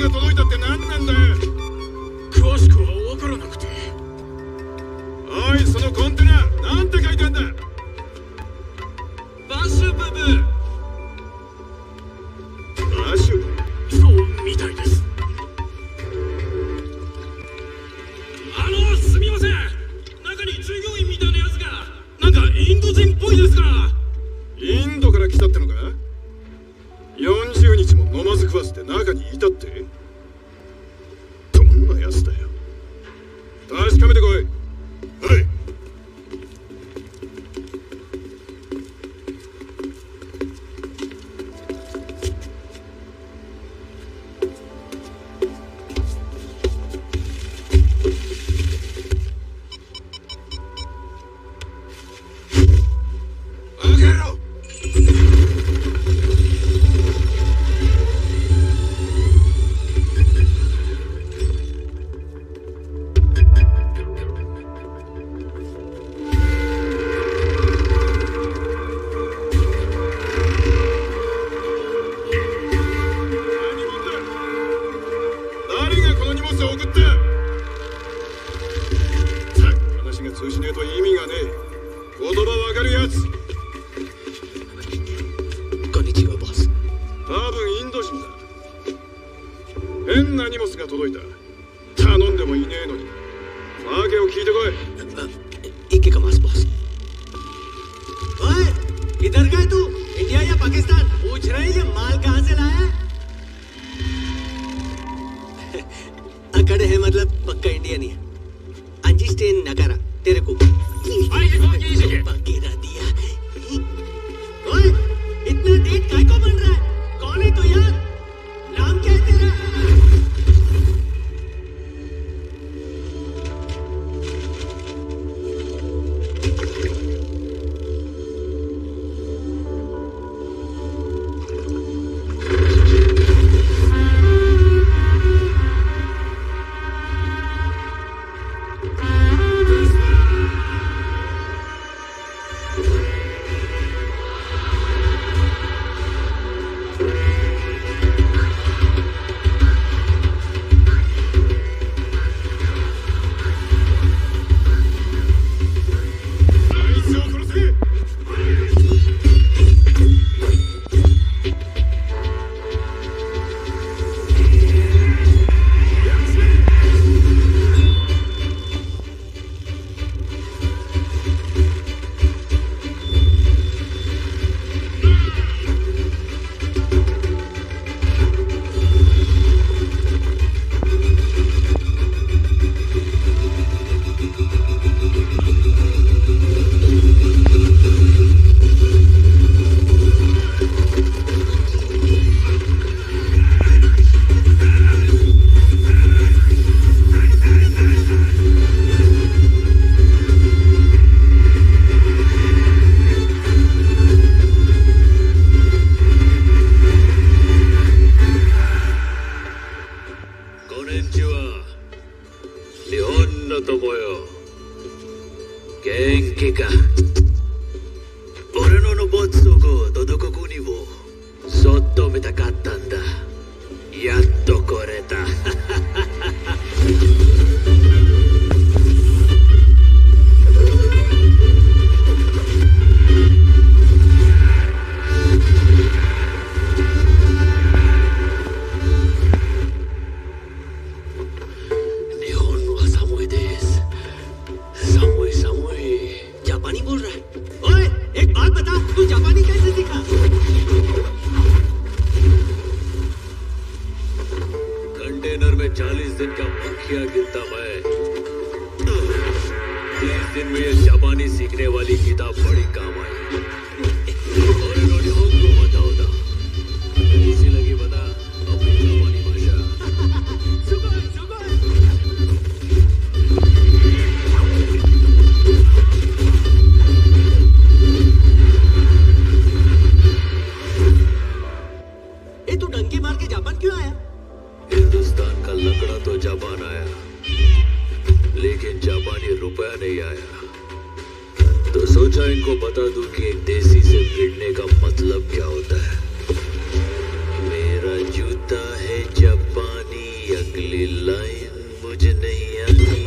が届いたって何なんだよ。詳しくは分からなくて。おい、そのコンテナなんて書いてあんだ。バシュブブ。バシュブ。そうみたいです。すみません、中に従業員みたいなやつがなんかインド人っぽいですが。インドから来たってのか。40日も飲まず食わずで中にいたって。どんなやつだよ。確かめてこい。はい。変な荷物が届いた。頼んでもいねえのに。訳を聞いてこい。एक commas boss. ओए, इधर गए तू? इंडिया या पाकिस्तान? पूछ रहे ये माल कहाँ से लाया है? अकड़े है मतलब पक्का इंडियन ही है। अंजी स्टेन नकारा तेरे को। गिरा दिया। ओए, इतना डेट काय को बन रहा है? कौन है तू यार? नाम क्या है तेरा? मेरा जूता है जापानी। अगली लाइन मुझे नहीं आती।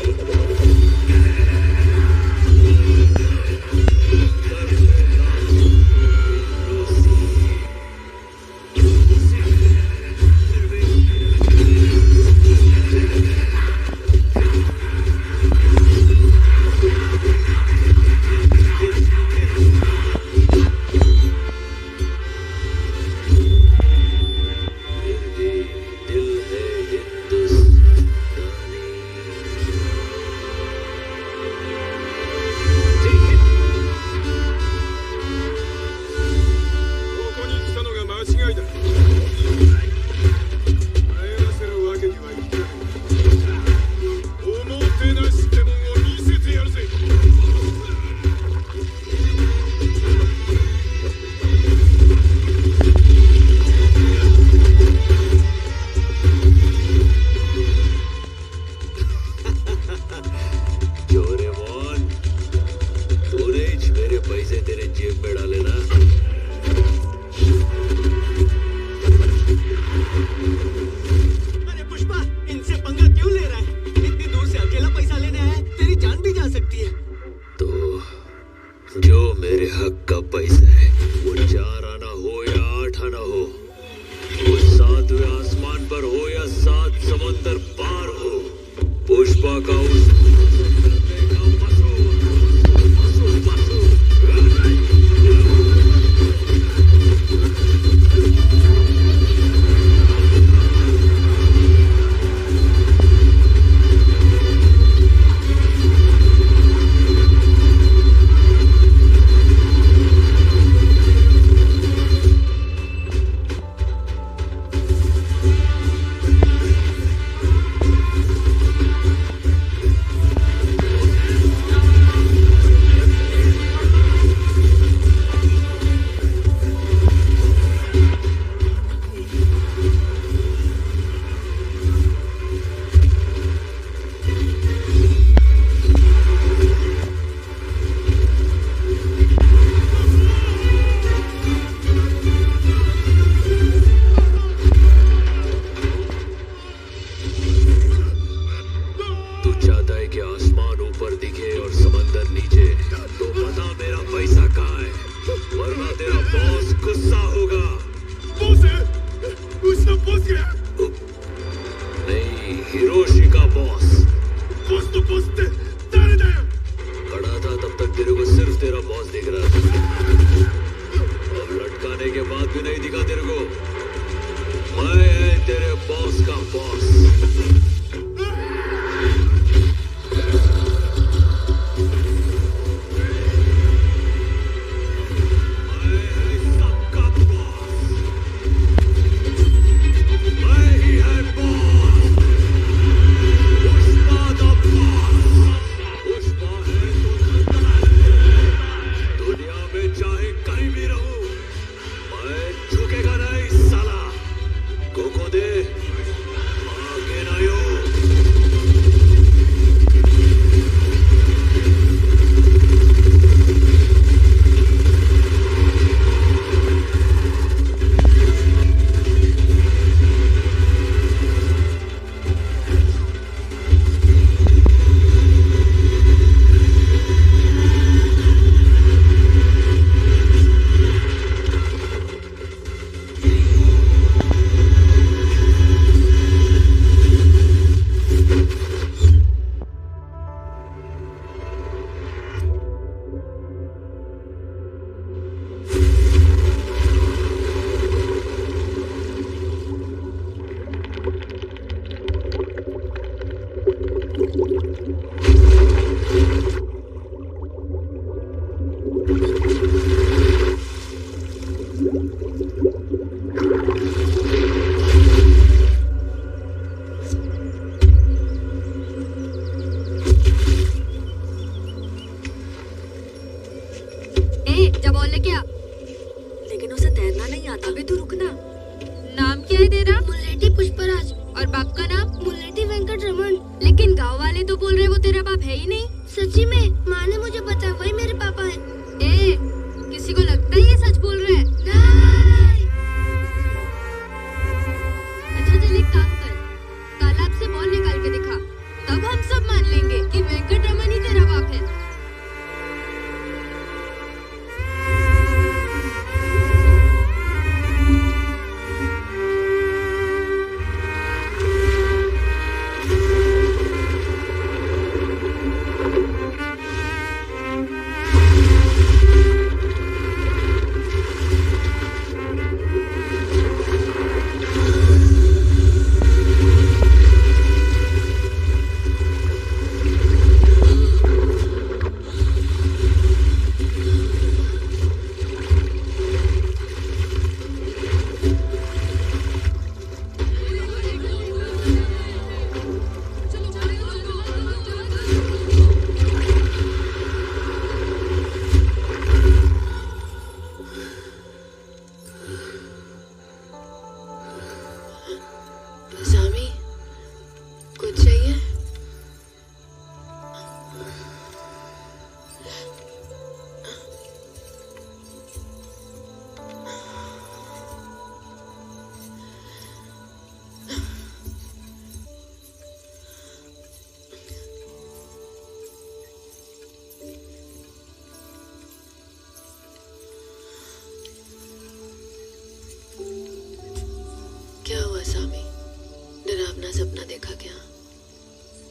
अपना सपना देखा क्या?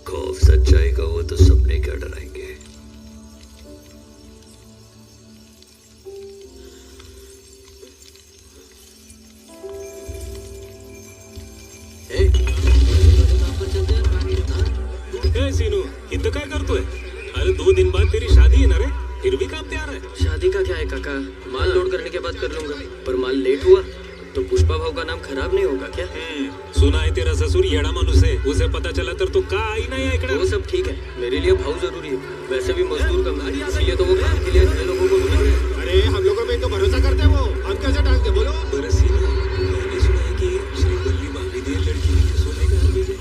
खौफ सच्चाई का हो तो सपने क्या डराएंगे। ए सीनू, इथं काय करतोय? अरे 2 दिन बाद तेरी शादी है ना रे, फिर भी काम तैयार है। शादी का क्या है काका, माल लोड करने के बाद कर लूंगा। पर माल लेट हुआ तो पुष्पा भाव का नाम खराब नहीं होगा क्या? सुना है तेरा ससुर येड़ा माणूस है, उसे पता चला तो काही नाही ऐकणार। वो सब ठीक है, मेरे लिए भाव जरूरी है। वैसे भी मजदूर कम है, इसलिए तो वो काम के लिए इतने लोगों को बुला रहे हैं। अरे हम लोगों पे तो भरोसा करते हैं, वो हम कैसे डालते बोलो। बरं सीनू, मैंने सुना है कि श्रीवल्ली भाभी ने लड़की के सोने का हार भेजे।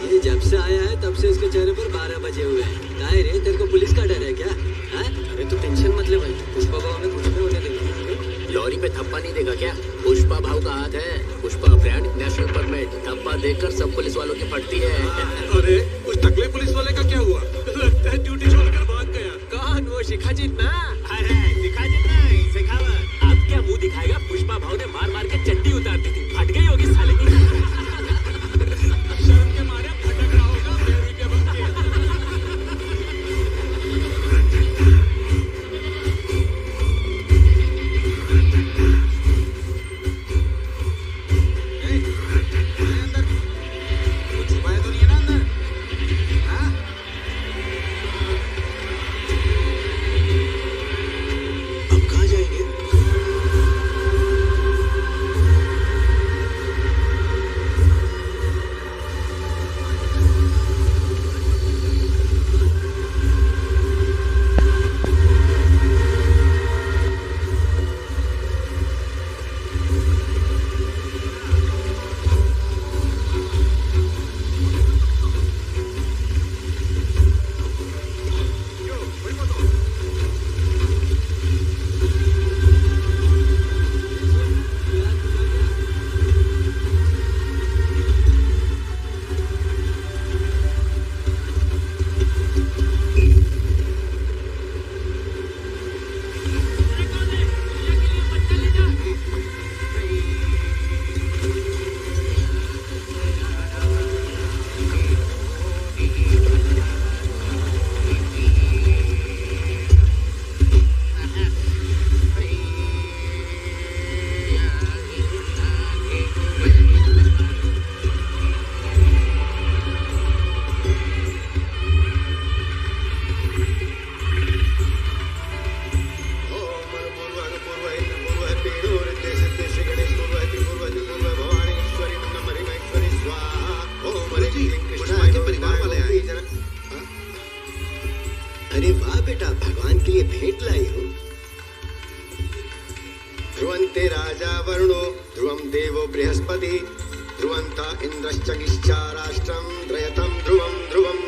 ये जब से आया है तब से इसके चेहरे पर 12 बजे हुए हैं। काय रे, तेरे को पुलिस का डर है क्या? अरे तू टेंशन मत ले भाई, पुष्पा भाव में कुछ नहीं होने देंगे। लॉरी पे थप्पा नहीं देगा क्या? पुष्पा भाव का हाथ है, पुष्पा ब्रांड नेशनल परमिट। थप्पा देकर सब पुलिस वालों की फटती है। अरे उस टकले पुलिस वाले का क्या हुआ? लगता है ड्यूटी छोड़कर भाग गया। कौन? वो शिखाजीत ना? अरे शिखाजीत नहीं, शेखावत। अब क्या मुंह दिखाएगा? पुष्पा भाव ने मार मार के चड्डी उतार दी थी, फट गई होगी साले की। शर्म के मारे भटक रहा होगा बेरी के बच्चे। कुछ छुपाया तो नहीं है ना अंदर? हाँ? अब कहाँ जाएंगे? अरे वाह बेटा, भगवान के लिए भेंट लाई हो। ध्रुवन्ते राजा वरुणो ध्रुवं देवो बृहस्पति ध्रुवन्ता इंद्रश्चगिश्चा राष्ट्रं त्रयतं ध्रुवं ध्रुवम्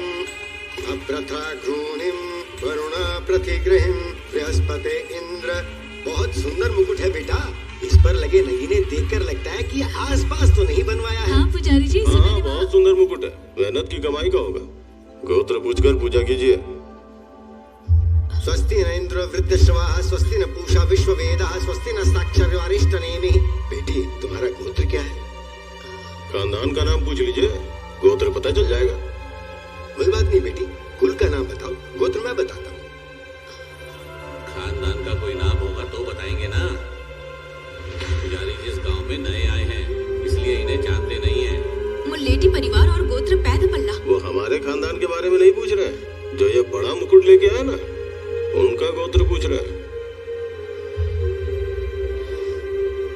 अभ्रथा घ्रूणिं वरुण प्रतिगृहिं बृहस्पते इंद्र। बहुत सुंदर मुकुट है बेटा, इस पर लगे नगीने देखकर लगता है कि आसपास तो नहीं बनवाया है। हाँ पुजारी जी, हाँ, बहुत सुंदर मुकुट है, मेहनत की कमाई का होगा। गोत्र पूछकर पूजा कीजिए। स्वस्ति न इंद्र वृद्धश्रवाः स्वस्ति न पूषा विश्ववेदाः स्वस्ति न साक्षरवारिष्ठनेमिः। बेटी, तुम्हारा गोत्र क्या है? खानदान का नाम पूछ लीजिए, गोत्र पता चल जाएगा। कोई बात नहीं बेटी, कुल का नाम बताओ, गोत्र मैं बताता हूँ। खानदान का कोई नाम होगा तो बताएंगे ना। पुजारी जिस गांव में नए आए हैं, इसलिए इन्हें जानते नहीं हैं। मुल्लेटी परिवार और गोत्र पैद पल्ला। वो हमारे खानदान के बारे में नहीं पूछ रहे हैं, जो ये बड़ा मुकुट लेके आया ना, उनका गोत्र पूछ रहे हैं।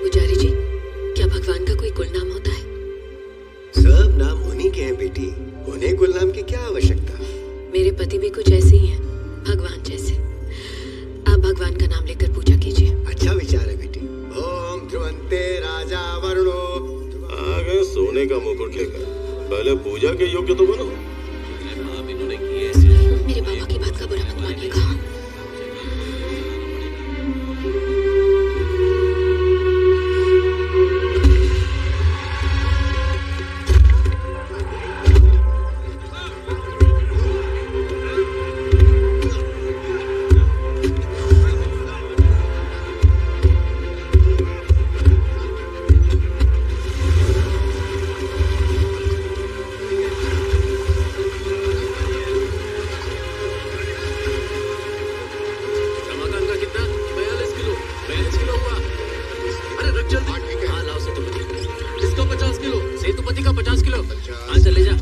पुजारी जी, क्या भगवान का कोई कुल नाम होता है? सब नाम उन्हीं के हैं बेटी, उन्हें कुल नाम की क्या आवश्यकता? मेरे पति भी कुछ ऐसे ही हैं, भगवान जैसे। आप भगवान का नाम लेकर पूजा कीजिए। अच्छा विचार है बेटी। ओम ध्रुवंते राजा वरुणो। आ गए सोने का मुकुट लेकर। पहले पूजा के योग्य तो बनो। अब इन्होंने किए ऐसे। मेरे पापा की बात का बुरा मत मानिएगा। रमाकांत का कितना? 42 किलो। 42 किलो हुआ। अरे रख जल्दी। हाँ लाओ सेतुपति। इसका 50 किलो। सेतुपति का 50 किलो। हाँ चले जा।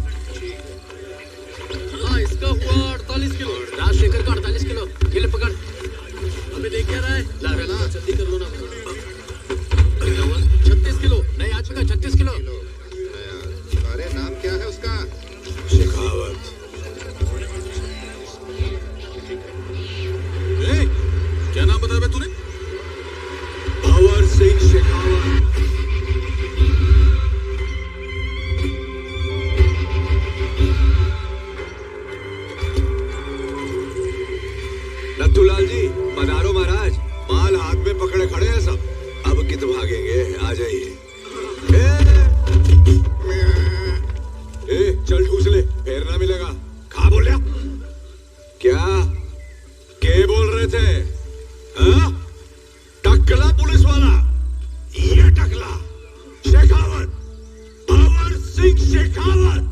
हाँ इसका हुआ 48 किलो। राजशेखर का 48 किलो। ये ले पकड़। हमें देख क्या रहा है? ला रहा जल्दी कर लो ना। कितना हुआ? 36 किलो। नहीं आदमी का 36 किलो। अरे नाम क्या है उसका? शेखावत। क्या नाम बताया तूने? भंवर सिंह शेखावत। नथुलाल जी पधारो महाराज। माल हाथ में पकड़े खड़े हैं सब। अब कित भागेंगे, आ जाइए। चल ठूस ले, फेर ना मिलेगा। खा बोलिया क्या? के बोल रहे थे? हाँ? टकला पुलिस वाला, ये टकला शेखावत, भंवर सिंह शेखावत।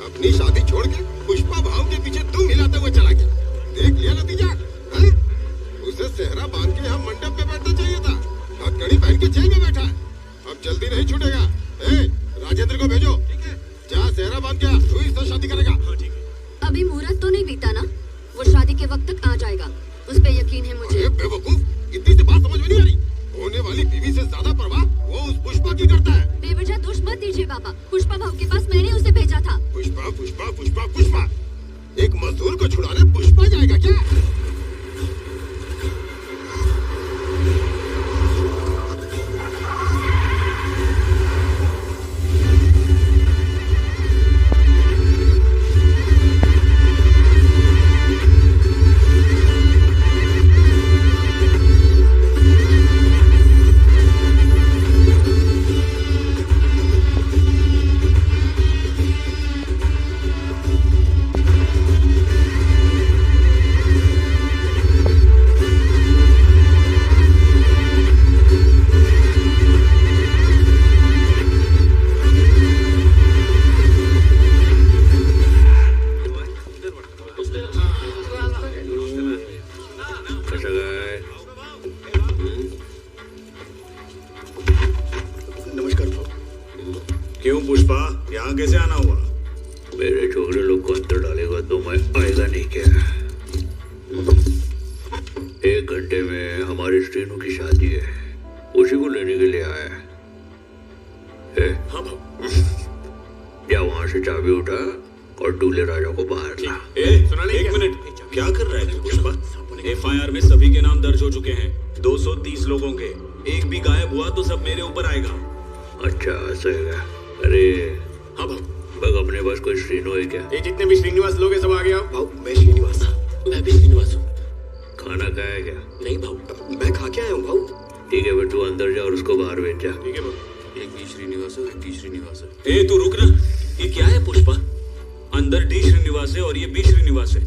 अपनी शादी छोड़ के पुष्पा भाव के पीछे तुम हिलाते हुए चला गया। देख लिया नतीजा? हैं? उसे सेहरा बांध के यहाँ मंडप पे बैठना चाहिए था। हथकड़ी पहन के जेल में बैठा है। अब जल्दी नहीं छूटेगा। राजेंद्र को भेजो। जा सेहरा बांध के आ। तू इससे शादी करेगा? अभी मुहूर्त तो नहीं बीता ना, वो शादी के वक्त तक आ जाएगा, उस पे यकीन है मुझे। अरे बेवकूफ, इतनी सी बात समझ में नहीं आ रही? होने वाली बीवी से ज्यादा परवाह वो उस पुष्पा की करता है। बेवजह दोष मत दीजिए पापा। पुष्पा भाव के पास मैंने उसे भेजा था। पुष्पा पुष्पा पुष्पा पुष्पा, एक मजदूर को छुड़ाने पुष्पा जाएगा क्या? नमस्कार भाऊ। क्यों पुष्पा, यहाँ कैसे आना हुआ? मेरे छोकरे लोग को अंदर डालेगा तो मैं आएगा नहीं क्या? 1 घंटे में हमारी श्रीनू की शादी है, उसी को लेने के लिए आया है। हाँ भाऊ। या वहां से चाबी उठा और दूल्हे राजा को बाहर ला। एक मिनट, क्या कर रहा है तू पुष्पा? FIR में सभी के नाम दर्ज हो चुके हैं, 230 लोगों के। एक भी गायब हुआ तो सब मेरे ऊपर आएगा। अच्छा ऐसा है। अरे हाँ भाऊ। बग अपने पास कोई श्रीनू है क्या? ये जितने भी श्रीनिवास लोग हैं सब आ गया। भाऊ मैं श्रीनिवास। मैं भी श्रीनिवास हूँ। खाना खाया क्या? नहीं भाऊ। मैं खा के आया हूँ भाऊ। ठीक है, फिर तू अंदर जा और उसको बाहर भेज जा। ठीक है भाऊ। एक बी श्रीनिवास है, डी श्रीनिवास है। ए तू रुक ना, ये क्या है पुष्पा? अंदर डी श्रीनिवास है और ये बी श्रीनिवास है।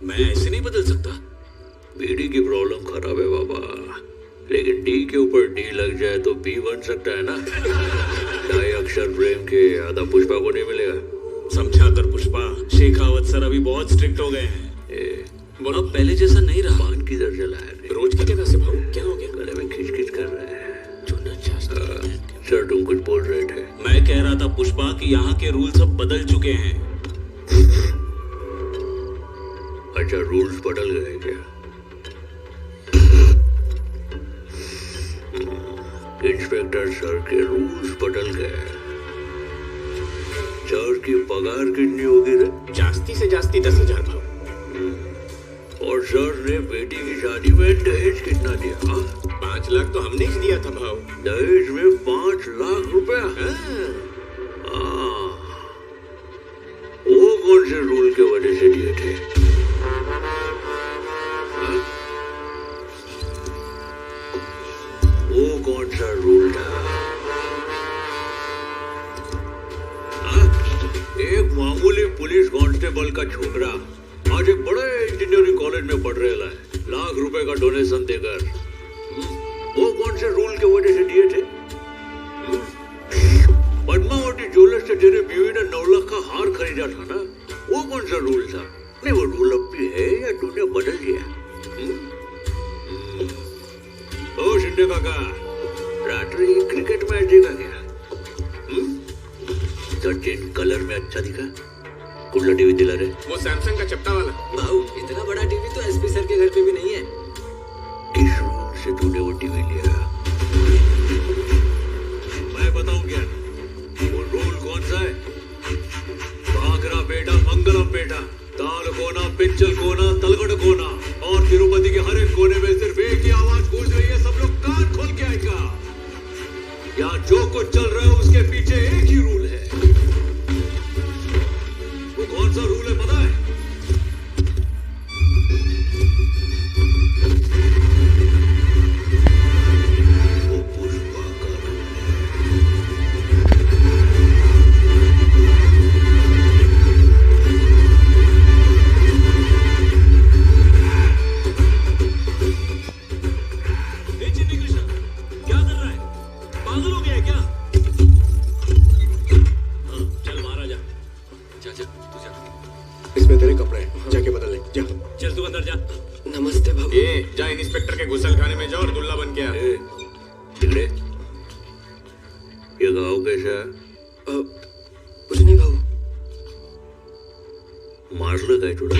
मैं ऐसे नहीं बदल सकता। बीडी की प्रॉब्लम खराब है बाबा, लेकिन डी के ऊपर डी लग जाए तो बी बन सकता है ना। 2 अक्षर मिस्टर प्रेम के आधा पुष्पा को नहीं मिलेगा। समझा कर पुष्पा, शेखावत सर अभी बहुत स्ट्रिक्ट हो गए हैं। अब पहले जैसा नहीं रहा। पान किधर चला है? रोज की जगह से भाऊ क्या हो गया? गले में खिचखिच कर रहा है। सर तुम कुछ बोल रहे थे? मैं कह रहा था पुष्पा कि यहाँ के रूल सब बदल चुके हैं। अच्छा, रूल्स बदल गए क्या? इंस्पेक्टर सर के रूल्स बदल गए। सर की पगार कितनी होगी रे? जास्ती से जास्ती 10,000 भाव। और सर ने बेटी की शादी में दहेज कितना दिया? 5 लाख तो हमने ही दिया था भाव। दहेज में 5 लाख रुपया? वो कौन से रूल के वजह से दिए थे? वो कौन सा रूल था? एक मामूली पुलिस कांस्टेबल का छोकरा आज एक बड़े इंजीनियरिंग कॉलेज में पढ़ रहा है, लाख रुपए का डोनेशन देकर। वो कौन से रूल के वजह से दिए थे? पद्मावती ज्वेलर्स से तेरे बीवी ने 9 लाख का हार खरीदा था ना, वो कौन सा रूल था? नहीं, वो रूल अब भी है या तूने बदल दिया? ओ शिंदे काका, रात्रि क्रिकेट मैच देखा क्या? सचिन कलर में अच्छा दिखा? कुल्ला टीवी दिला रहे? वो सैमसंग का चपटा वाला। भाऊ इतना बड़ा टीवी तो एसपी सर के घर पे भी नहीं है। किस रूल से तूने वो टीवी लिया? मैं बताऊं क्या? वो रूल कौन सा है? भागरा पेटा, मंगलम पेटा, ताल कोना, पिंचल कोना, तलगढ़ कोना और तिरुपति के हर एक कोने में सिर्फ एक ही आवाज गूंज रही है। सब लोग कान खोल के आएगा। यहाँ जो कुछ चल रहा है उसके पीछे एक ही रूल है। वो कौन सा रूल है पता है? वो पुष्पा का रूल है। चिन्नी कृष्ण क्या कर रहा है? पागल हो गया है क्या? चल महाराजा, जा तू जा। इसमें तेरे कपड़े हैं, जाके बदल ले। जा चल तू अंदर जा। नमस्ते बाबू। जा इंस्पेक्टर के गुसल खाने में जा और दुल्ला बन के आ। टिकड़े, ये गाँव कैसा है? कुछ नहीं बाबू। मारलं काय तुला?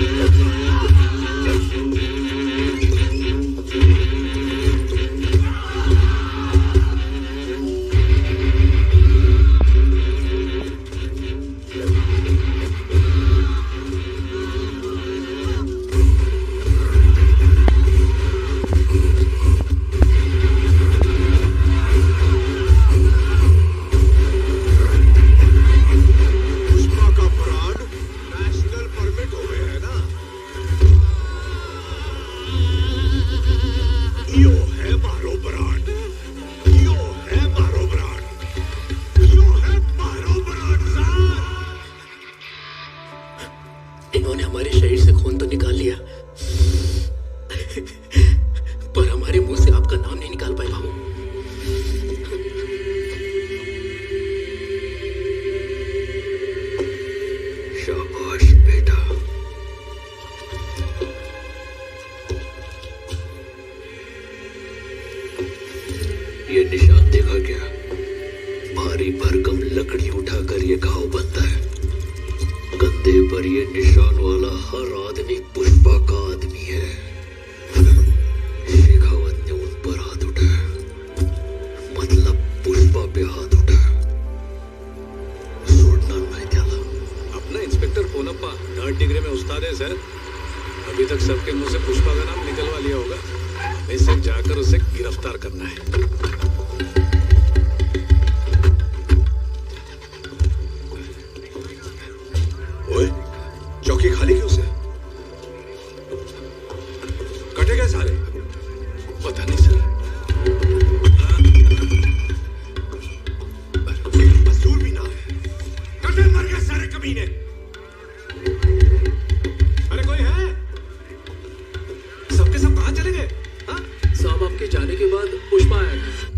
इन्होंने हमारे शरीर से खून तो निकाल लिया, पर हमारे मुंह से आपका नाम नहीं निकाल पाए बाबू। शाबाश बेटा। ये निशान देखा क्या? भारी भरकम लकड़ी उठाकर ये घाव बनता है। गंदे पर ये निशान वाला हर आदमी पुष्पा का आदमी है। शेखावत ने उन पर हाथ उठाया, मतलब पुष्पा पे हाथ उठाया। सोडणार नाही त्याला। अपना इंस्पेक्टर पोनप्पा 3rd डिग्री में उस्ताद है सर। अभी तक सबके मुंह से पुष्पा का नाम निकलवा लिया होगा। नहीं सर, जाकर उसे गिरफ्तार करना है। चौकी खाली क्यों से? कटे गए सारे? पता नहीं सर। बस दूर भी ना है। कटे मर गए सारे कमीने। अरे कोई है? सबके सब कहां चले गए? साहब आपके जाने के बाद पुष्पा आया था।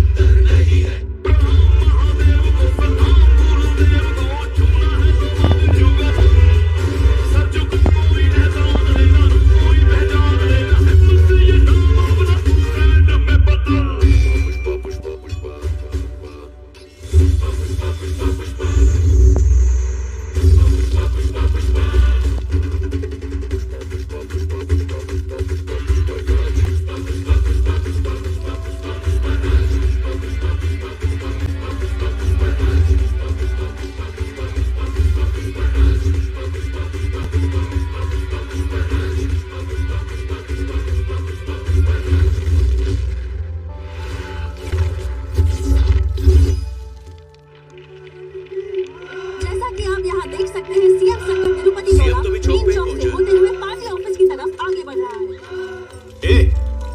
आप यहाँ देख सकते हैं सीएम शंकर तिरुपति सीएम तो भी चौक पे चौक से पहुंचा। होते हुए पार्टी ऑफिस की तरफ आगे बढ़ रहा है। ए,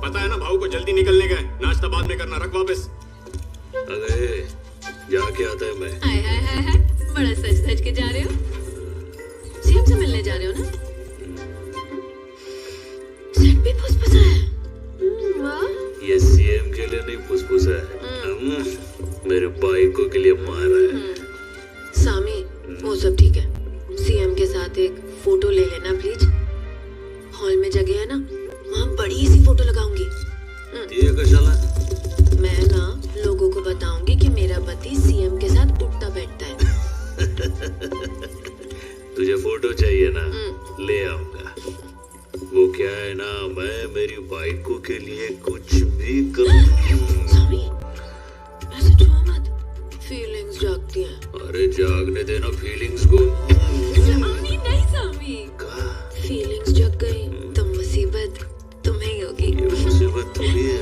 पता है ना भाऊ को जल्दी निकलने का है, नाश्ता बाद में करना, रख वापस। अरे जाके आता है मैं। हाय हाय हाय हाय, बड़ा सच सच के जा रहे हो। सीएम से मिलने जा रहे हो ना? सेट भी फुसफुसा है। वाह। ये सीएम के लिए नहीं फुसफुसा है, मेरे बाइकों के लिए मारा है। सामी, वो सब ठीक है। सीएम के साथ एक फोटो ले लेना प्लीज। हॉल में जगह है ना, वहाँ बड़ी सी फोटो लगाऊंगी। ये कशाला? मैं ना लोगों को बताऊंगी कि मेरा पति सीएम के साथ उठता बैठता है। तुझे फोटो चाहिए ना, ले आऊंगा। वो क्या है ना, मैं मेरी बाइकों के लिए कुछ भी करूंगी। सामी, ऐसे छुओ मत, फीलिंग्स जागती हैं। अरे जागने देना फीलिंग्स को। सामी नहीं सामी, फीलिंग्स जग गई तो मुसीबत तुम्हें ही होगी। ये मुसीबत थोड़ी है।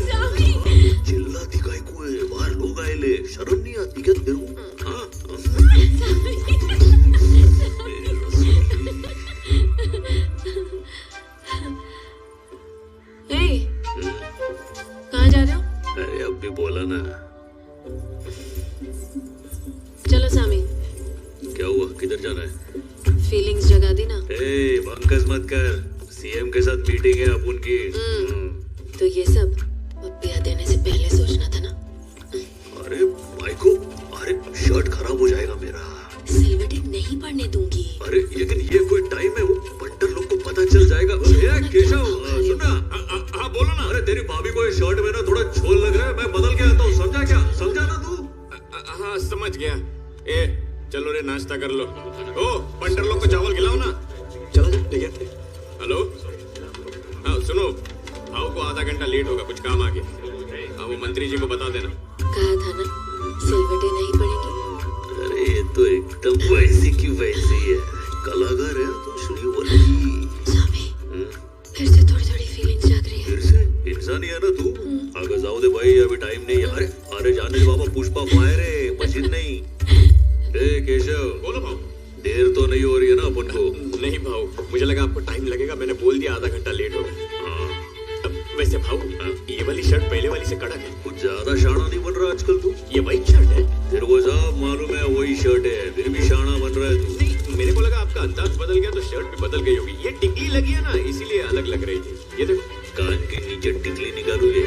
सामी, चिल्लाती काय को है? बाहर लोग आए ले, शर्म नहीं आती क्या तेरे को? हाँ? कहाँ जा रहे हो? अरे अब भी बोला ना। चलो सामी। क्या हुआ, किधर जाना है? फीलिंग्स जगा दी ना। ए, बंकस मत कर, सीएम के साथ मीटिंग है अपन की। तो ये सब ब्याह देने से पहले सोचना था ना। अरे भाई को, अरे शर्ट खराब हो जाएगा मेरा। सिल्वरटेक नहीं पड़ने दूंगी। अरे लेकिन ये कोई टाइम है, वो बंटर लोग को पता चल जाएगा। केशव सुनना। हाँ बोलो ना। अरे तेरी भाभी को ये शर्ट में ना थोड़ा झोल लग रहा है, मैं बदल के आता हूँ, समझा क्या? समझा ना तू? हाँ समझ गया। ए, चलो रे नाश्ता कर लो। ओ, बंटर लोग को चावल खिलाओ ना। चलो ठीक है। हेलो, हाँ सुनो, भाव को आधा घंटा लेट होगा, कुछ काम आ गया। हाँ वो मंत्री जी को बता देना। कहा था ना सिल्वरटेक नहीं पड़ेगी। अरे ये तो एकदम वैसी की वैसी है, कलाकार है तो श्रीवल्ली। सामी, फिर से थोड़ी थोड़ी फीलिंग्स जाग रही है। फिर से? इंसान ही है ना तू। आगे जाओ दे भाई, अभी टाइम नहीं है। अरे अरे जाने दे बाबा, पुष्पा फायर है, मशीन नहीं। ए केशव, बोलो भाव। देर तो नहीं हो रही है ना अपन को? नहीं भाव, मुझे लगा आपको टाइम लगेगा, मैंने बोल दिया आधा घंटा लेट होगा। वैसे भाव, ये वाली शर्ट पहले वाली से कड़क है। कुछ ज्यादा शाना नहीं बन रहा आजकल तू। ये वाइट शर्ट है। तेरे को सब मालूम है वही शर्ट है, फिर भी शाना बन रहा है तू। नहीं, मेरे को लगा आपका अंदाज बदल गया तो शर्ट भी बदल गई होगी। ये टिकली लगी है ना, इसीलिए अलग लग रही थी। ये देखो, कान के नीचे टिकली निकालू ये।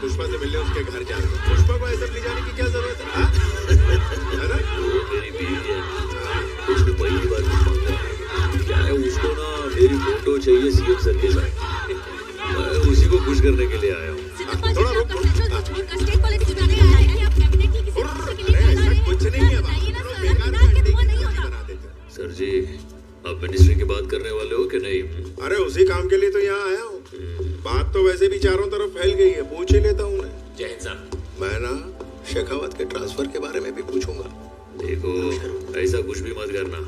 पुष्पा से मिलने उसके घर जा रहे हो। पुष्पा को ऐसे ले जाने की क्या जरूरत है? वो मेरी बीवी है, उसने पहली बार मांगा है। क्या है, उसको ना मेरी फोटो चाहिए सीएम सर के साथ। मैं उसी को खुश करने के लिए आया हूँ। थोड़ा रुक। कुछ नहीं है सर जी, आप मिनिस्ट्री की बात करने वाले हो कि नहीं? अरे उसी काम के लिए तो यहाँ आया हूँ। बात तो वैसे भी चारों तरफ फैल गई है, पूछ ही लेता हूँ उन्हें। जय हिंद साहब। मैं ना शेखावत के ट्रांसफर के बारे में भी पूछूंगा। देखो, ऐसा कुछ भी मत करना,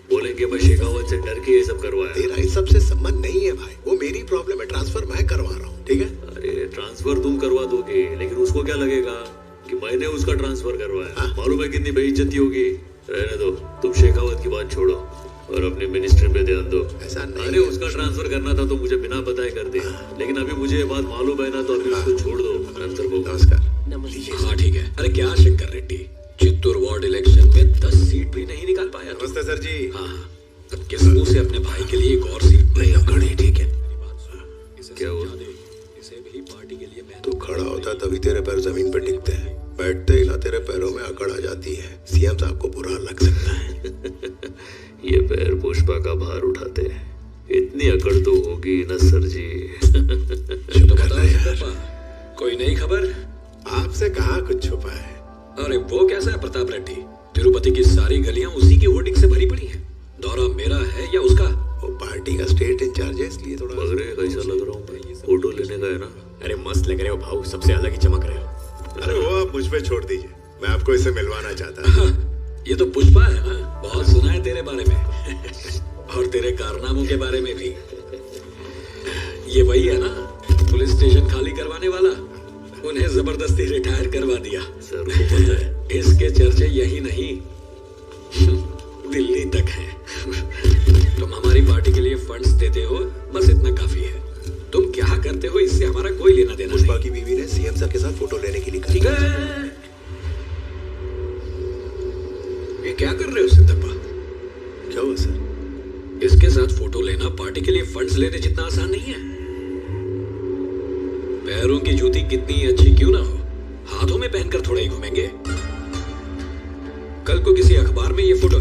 बोलेंगे मैं शेखावत से डर के ये सब करवाया। तेरा इस सब से संबंध नहीं है भाई, वो मेरी प्रॉब्लम है, ट्रांसफर मैं करवा रहा हूँ, ठीक है? अरे ट्रांसफर तुम करवा दोगे, लेकिन उसको क्या लगेगा कि मैंने उसका ट्रांसफर करवाया? मालूम है कितनी बेइज्जती होगी। रहने दो, तुम शेखावत की बात छोड़ो और अपनी मिनिस्ट्री पे ध्यान दो। ऐसा नहीं। अरे उसका ट्रांसफर करना था तो मुझे बिना बताए कर दे, लेकिन अभी मुझे ये बात मालूम है ना, तो अभी उसको छोड़ दो। नंतर को नमस्कार। हाँ ठीक है। अरे क्या शंकर रेड्डी, चित्तूर वार्ड इलेक्शन में 10 सीट भी नहीं निकाल पाया। नमस्ते सर जी। हाँ, अब किस मुंह से अपने भाई के लिए एक और सीट नहीं, अब खड़े, ठीक है? क्या हुआ? इसे भी पार्टी के लिए मैं तू खड़ा होता तभी तेरे पैर जमीन पे टिकते हैं, बैठते ही ना तेरे पैरों में अकड़ आ जाती है। सीएम साहब को बुरा लग सकता है। ये पैर पुष्पा का भार उठाते हैं, इतनी अकड़ तो होगी ना सर जी। तो बताओ पापा, कोई नई खबर? आपसे कहाँ कुछ छुपा है? अरे वो कैसा है प्रताप रेड्डी, तिरुपति की सारी गलियां उसी की होर्डिंग से भरी पड़ी हैं। दौरा मेरा है या उसका? वो पार्टी का स्टेट इंचार्ज है, इसलिए थोड़ा बगरे कैसा लग रहा हूँ? फोटो लेने का है ना? अरे मस्त लग रहे हो भाऊ, सबसे अलग ही चमक रहे हो। अरे वो आप मुझ पे छोड़ दीजिए, मैं आपको इससे मिलवाना चाहता हूँ। ये तो पुष्पा है ना, बहुत सुना है तेरे बारे में और तेरे कारनामों के बारे में भी। ये वही है ना, पुलिस स्टेशन खाली करवाने वाला, उन्हें जबरदस्ती रिटायर करवा दिया। सर को पता है इसके चर्चे यही नहीं दिल्ली तक हैं। तुम हमारी पार्टी के लिए फंड्स देते हो, बस इतना काफी है। तुम क्या करते हो इससे हमारा कोई लेना देना नहीं। पुष्पा की बीवी ने सीएम सर के साथ फोटो लेने के लिए कहा। ये क्या कर रहे हो सिद्धप्पा? क्या हुआ सर? इसके साथ फोटो लेना पार्टी के लिए फंड्स लेने जितना आसान नहीं है। पैरों की जूती कितनी अच्छी क्यों ना हो, हाथों में पहनकर थोड़ा ही घूमेंगे। कल को किसी अखबार में ये फोटो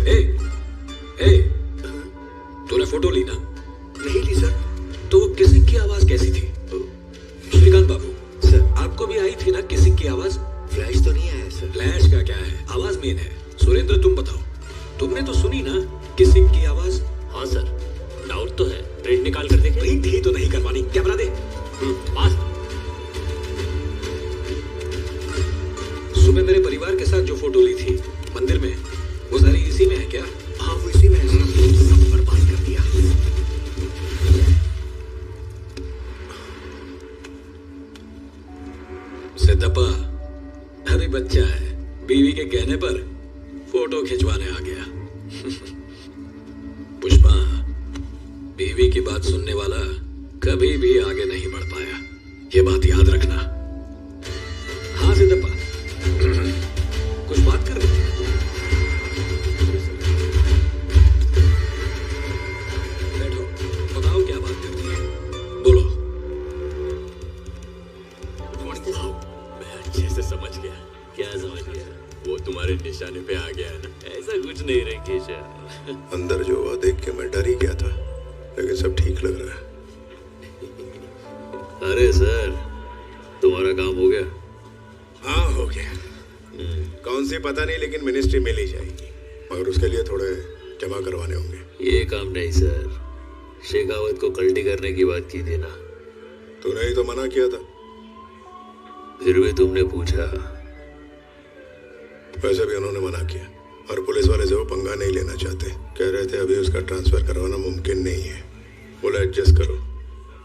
तूने फोटो ली ना? नहीं ली सर। तो किसी की आवाज कैसी थी? श्रीकांत बाबू सर, आपको भी आई थी ना किसी की आवाज? फ्लैश तो नहीं आया सर। फ्लैश का क्या है, आवाज मेन है। सुरेंद्र तुम बताओ, तुमने तो सुनी ना किसी की आवाज? हाँ सर, डाउट तो है, प्रिंट निकाल कर देखें। प्रिंट ही तो नहीं करवानी, कैमरा दे। सुबह मेरे परिवार के साथ जो फोटो ली थी मंदिर में, वो सारी इसी में है क्या? हाँ वो इसी में है सर। सब बर्बाद कर दिया। सिद्धप्पा अभी बच्चा है, बीवी के कहने पर फोटो खिंचवाने आ गया। पुष्पा, बीवी की बात सुनने वाला कभी भी आगे नहीं बढ़ पाया, ये बात याद रखना। हाँ सिद्धप्पा, कुछ बात कर रहे थे? बैठो, बताओ क्या बात करनी है, बोलो। मैं अच्छे से समझ गया। क्या समझ गया? वो तुम्हारे निशाने पे आ गया है ना? ऐसा कुछ नहीं रंकेश। अंदर जो हुआ देख के मैं डर ही गया था, लेकिन सब ठीक लग रहा है। अरे सर, तुम्हारा काम हो गया? हाँ हो गया। कौन सी पता नहीं, लेकिन मिनिस्ट्री मिल ही जाएगी, मगर उसके लिए थोड़े जमा करवाने होंगे। ये काम नहीं सर, शेखावत को कल्टी करने की बात की थी ना? तूने ही तो मना किया था। फिर भी तुमने पूछा। वैसे भी उन्होंने मना किया, और पुलिस वाले से वो पंगा नहीं लेना चाहते। कह रहे थे अभी उसका ट्रांसफर करवाना मुमकिन नहीं है, बोला एडजस्ट करो।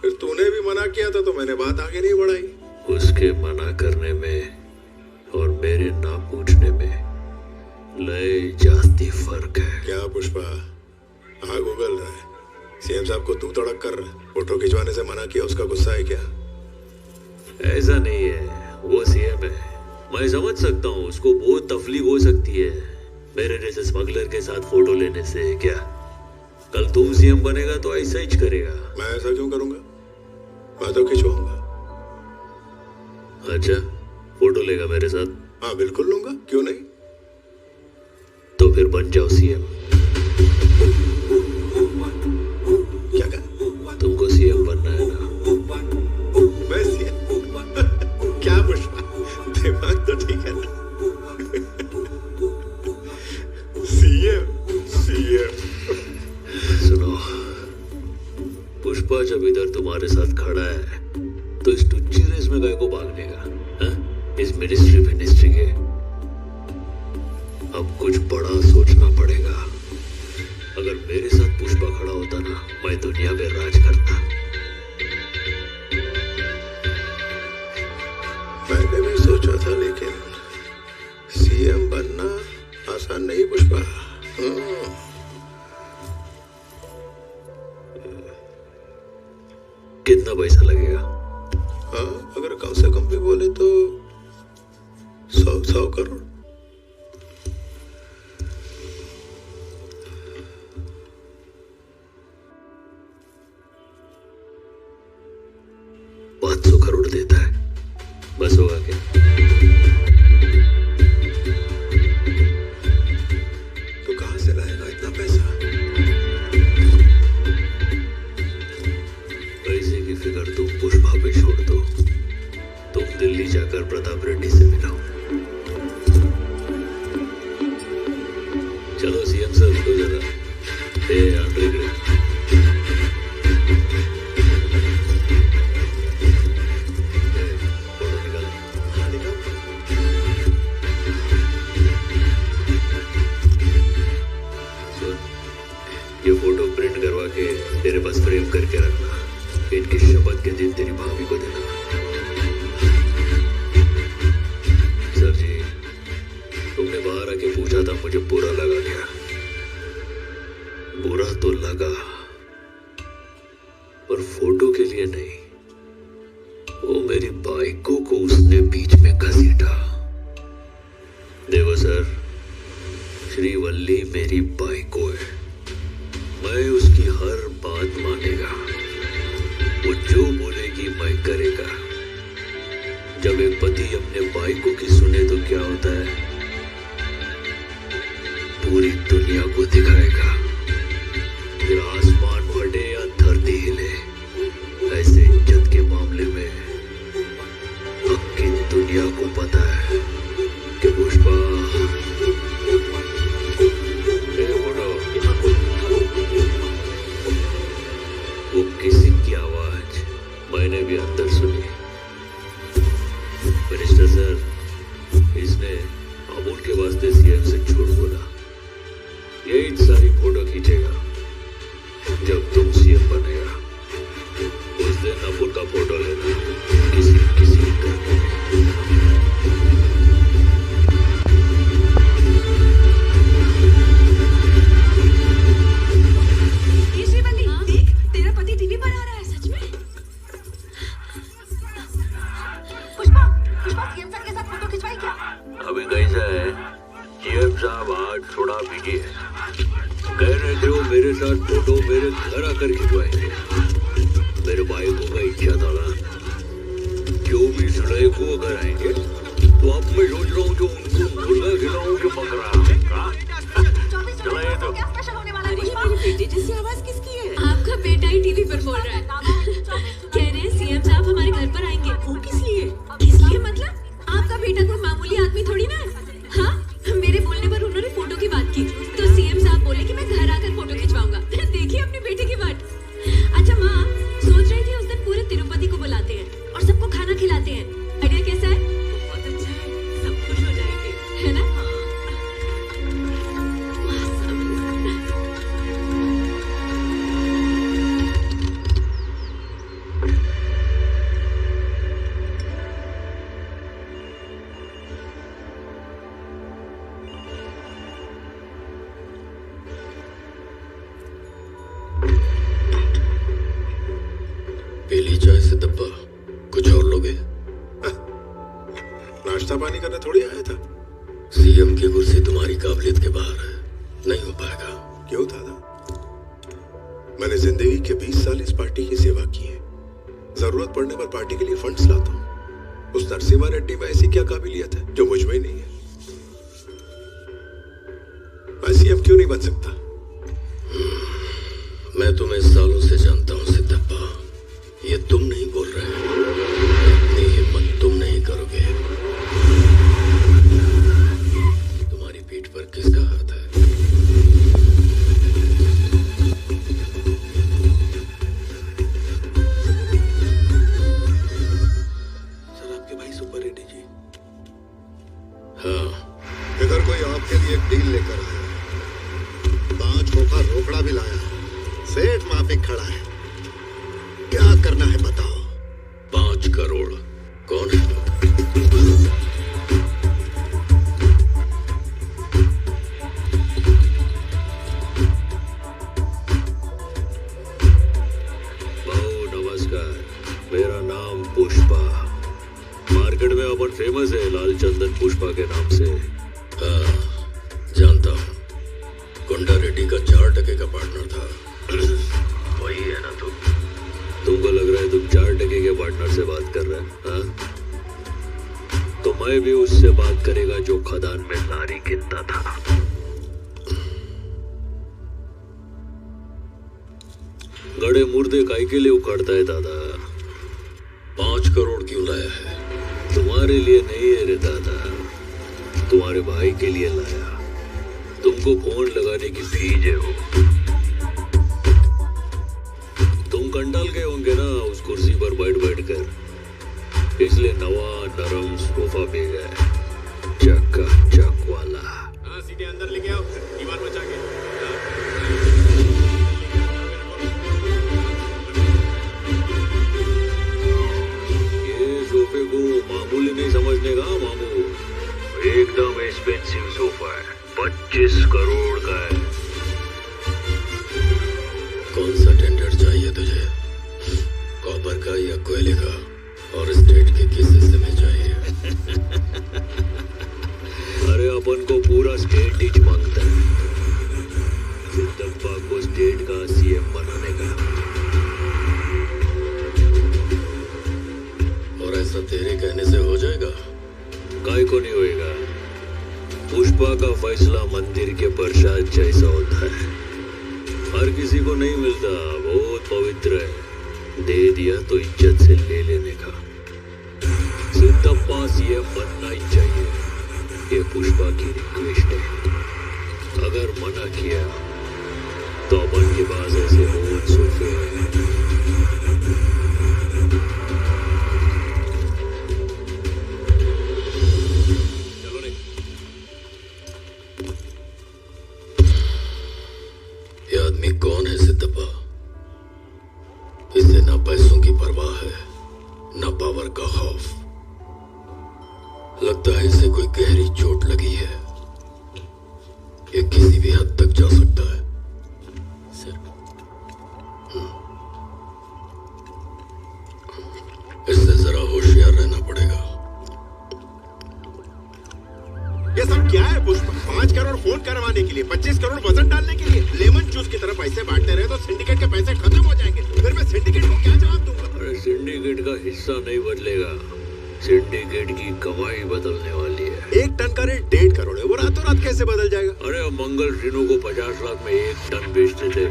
फिर तूने भी मना किया था तो मैंने बात आगे नहीं बढ़ाई। उसके मना करने में और मेरे ना पूछने में लय जास्ती फर्क है। क्या पुष्पा आग उगल रहा है? सीएम साहब को तू तड़क कर रहा है। फोटो खिंचवाने से मना किया, उसका गुस्सा है क्या? ऐसा नहीं है, वो सीएम है, मैं समझ सकता हूँ, उसको बहुत तकलीफ हो सकती है मेरे जैसे स्मगलर के साथ फोटो लेने से। क्या कल तुम सीएम बनेगा तो ऐसा ही करेगा? मैं ऐसा क्यों करूंगा, मैं तो खिंचवाऊंगा। अच्छा, फोटो लेगा मेरे साथ? हाँ बिल्कुल लूंगा, क्यों नहीं। तो फिर बन जाओ सीएम। क्या कहा? तुमको सीएम बनना है ना? मैं सीएम? क्या पुष्पा, दिमाग तो ठीक है ना? CM CM. सुनो, पुष्पा जब इधर तुम्हारे साथ खड़ा है तो इस टुच्ची रेस में गाय को भागने का? इस मिनिस्ट्री के अब कुछ बड़ा सोचना पड़ेगा। अगर मेरे साथ पुष्पा खड़ा होता ना, मैं दुनिया पे राज करता। मैंने भी सोचा था, लेकिन सीएम बनना आसान नहीं पुष्पा। कितना पैसा लगेगा? हाँ, अगर कम से कम भी बोले तो 100 करोड़। करोड़ देता है, बस होगा क्या? तो कहां से लाएगा इतना पैसा? पैसे की फिक्र तुम पुष्पा पे छोड़ दो, तुम दिल्ली जाकर प्रताप रेड्डी से मिलाओ। चलो सीएम सर, उठो जरा। बार आके पूछा था मुझे बुरा लगा क्या? बुरा तो लगा, पर फोटो के लिए नहीं। वो मेरी बाइकों को उसने बीच में घसीटा। देखो सर, श्रीवल्ली मेरी बाइको है, मैं उसकी हर बात मानेगा। वो जो बोलेगी मैं करेगा। जब एक पति अपने बाइकों की सुने तो क्या होता है? पूरी दुनिया को दिखाएगा। फिर आसमान फटे या धरती हिले, ऐसे इज्जत के मामले में हक की दुनिया को पता है कि पुष्पा वो किसी की आवाज मैंने भी अंदर सुनी। मिनिस्टर सर, इसने अमूल के वास्ते सीएम से झूठ बोला। यही सारी फोटो खींचेगा जब तुम सीएम बनेगा। उस दिन अमूल का फोटो लेना किसी थोड़ा बिजी है। कह रहे थे वो मेरे साथ फोटो मेरे घर आकर खिंचवाएंगे। मेरे भाई को मैं इच्छा था ना, जो 20 जुलाई को अगर आएंगे तो अब मैं सोच रहा हूँ जो उनको मुर्गा खिलाऊं कि बकरा। चला तो बेटे जैसी आवाज किसकी है? आपका बेटा ही टीवी पर बोल रहा है। कह रहे हैं सीएम साहब हमारे घर पर आएंगे। वो किस लिए? किस लिए मतलब? आपका बेटा कोई मामूली आदमी थोड़ी ना है। हाँ, मेरे बोलने पर उन्होंने फोटो की बात की तो सीएम साहब बोले कि मैं घर आकर फोटो खिंचवाऊंगा। देखिए अपने बेटे की बात। अच्छा माँ, सोच रही थी उस दिन पूरे तिरुपति को बुलाते हैं और सबको खाना खिलाते हैं। आइडिया कैसा है? बहुत अच्छा है, सब खुश हो जाएंगे, है ना? पीली चाय से डब्बा, कुछ और लोगे? नाश्ता पानी करने थोड़ी आया था। सीएम की कुर्सी तुम्हारी काबिलियत के बाहर है, नहीं हो पाएगा। क्यों दादा? मैंने जिंदगी के 20 साल इस पार्टी की सेवा की है। जरूरत पड़ने पर पार्टी के लिए फंड्स लाता हूँ। उस नरसिम्हा रेड्डी में ऐसी क्या काबिलियत है जो मुझ में नहीं है? मैं सीएम क्यों नहीं बन सकता? मैं तुम्हें सालों से जानता हूँ सिद्धप्पा, ये तुम नहीं बोल रहे, इतनी हिम्मत तुम नहीं करोगे। तुम्हारी पीठ पर किसका हाथ है? सर, आपके भाई सुपर रेड्डी जी। हाँ, इधर कोई आपके लिए एक डील लेकर आया, 5 खोखा रोकड़ा भी लाया, सेठ माफिक खड़ा है। क्या करना है बताओ? 5 करोड़ कौन है? भाऊ नमस्कार, मेरा नाम पुष्पा। मार्केट में अपन फेमस है लाल चंदन पुष्पा के नाम से। हाँ, जानता हूँ। गुंडा रेड्डी का 4% का पार्टनर था। वही है ना तुम? तुमको लग रहा है तुम 4% के पार्टनर से बात कर रहे हैं? हाँ? तो मैं भी उससे बात करेगा जो खदान में लारी गिनता था। गड़े मुर्दे काहे के लिए उखाड़ता है दादा? 5 करोड़ क्यों लाया है? तुम्हारे लिए नहीं है रे दादा, तुम्हारे भाई के लिए लाया। तुमको फोन लगाने की फीस है वो। तुम कंटाल गए होंगे ना उस कुर्सी पर बैठ कर, इसलिए नवा नरम सोफा भी है, चकाचक वाला। हाँ, सीधे अंदर लेके आओ, दीवार बचा के। ये सोफे को मामूली नहीं समझने का मामू, एकदम एक्सपेंसिव सोफा है। 25 करोड़ का है। कौन सा टेंडर चाहिए तुझे? कॉपर का या कोयले का? और स्टेट के किस हिस्से में चाहिए? अरे अपन को पूरा स्टेट ही मांगता है। सिद्धप्पा को स्टेट का सीएम बनाने का। और ऐसा तेरे कहने से हो जाएगा? काय को नहीं होएगा। पुष्पा का फैसला मंदिर के प्रसाद जैसा होता है, हर किसी को नहीं मिलता, बहुत पवित्र है। दे दिया तो इज्जत से ले लेने का। सिद्धप्पा सीएम बनना ही चाहिए, ये पुष्पा की रिक्वेस्ट है। अगर मना किया तो अपन के पास ऐसे बहुत सोफे हैं। ये आदमी कौन है सिद्धप्पा? इसे ना पैसों की परवाह है, ना पावर का खौफ। लगता है इसे कोई गहरी चोट लगी है। ये किसी भी हद तक जा सकता है। इससे जरा होशियार रहना पड़ेगा। ये सब क्या है पुष्प? 5 करोड़ फोन करवाने के लिए, 25 करोड़ वजन डालने के लिए, लेमन जूस की तरह पैसे बांटते रहे तो सिंडिकेट के पैसे खत्म हो जाएंगे। फिर मैं सिंडिकेट को क्या जवाब दूंगा? अरे सिंडिकेट का हिस्सा नहीं बदलेगा, सिंडिकेट की कमाई बदलने वाली है। 1 टन का रेट 1.5 करोड़ है, वो रातों रात कैसे बदल जाएगा? अरे मंगल श्रीनू को 50 लाख में 1 टन बेचते थे।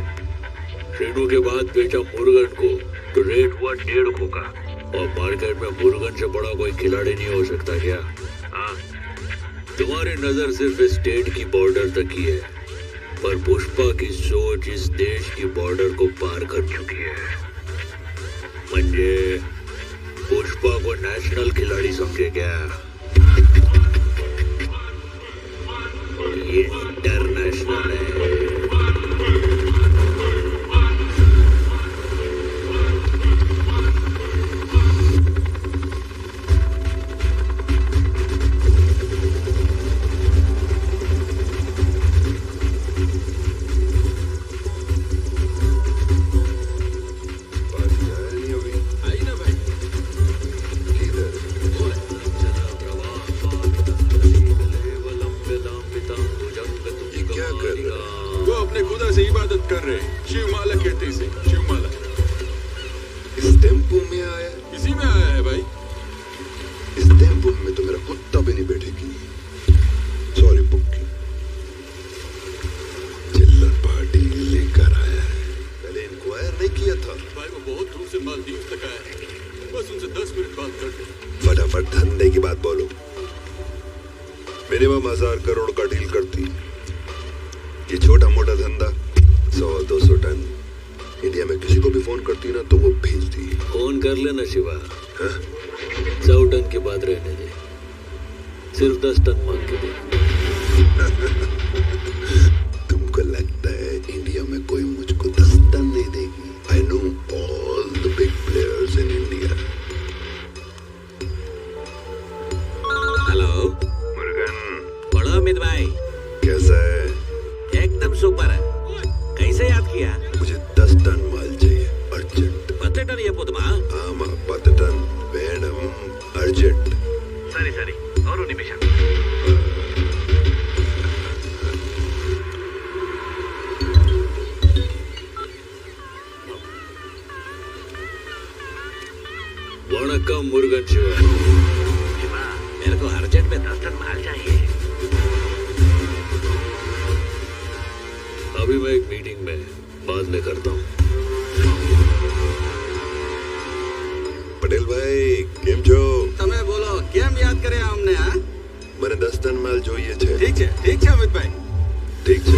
श्रीनू के बाद बेचा मुर्गन को तो रेट हुआ 1.5 का। और मार्केट में मुर्गन से बड़ा कोई खिलाड़ी नहीं हो सकता क्या? हाँ, तुम्हारी नजर सिर्फ स्टेट की बॉर्डर तक ही है, पर पुष्पा की सोच इस देश की बॉर्डर को पार कर चुकी है। म्हणजे पुष्पा को नेशनल खिलाड़ी समझे क्या? ये इंटरनेशनल है। कर रहे शिवमाला कहते इसे, शिवमाला। इस टेम्पो में आया, इसी में आया है भाई। इस टेम्पो में तो मेरा कुत्ता भी नहीं बैठेगी। सॉरी पुक्की, चिल्लर पार्टी लेकर आया है। पहले इंक्वायर नहीं किया था भाई, वो बहुत दूर से मालदीव तक आया है। बस उनसे 10 मिनट बात कर दे। फटाफट धंधे की बात बोलो। मिनिमम 1000 करोड़ का डील करती। ये छोटा मोटा धंधा 100-200 टन इंडिया में किसी को भी फोन करती ना तो वो भेजती। फोन कर लेना शिवा। 100 टन की बात रहने दे, सिर्फ 10 टन मांग के दे। तुमको लगता है इंडिया में कोई मुझको 10 टन नहीं देगी? I know all the big players in India. Hello Murugan. बड़ा अमित भाई, कैसा है? एकदम सुपर है। कैसे याद किया? मुझे 10 टन माल चाहिए, अर्जेंट। 10 टन ये पुतमा? आमा 10 टन वेणम, अर्जेंट। सरी सरी, और निमिष। वणक्कम मुर्गन शिवा। शिवा, मेरे को अर्जेंट में 10 टन माल चाहिए। अभी मैं एक मीटिंग में, बाद में करता हूँ। पटेल भाई केम छो? તમે બોલો કેમ યાદ કર્યા અમને? હા, મને 10 ટન માલ જોઈએ છે। ઠીક છે અમિતભાઈ। ઠીક છે।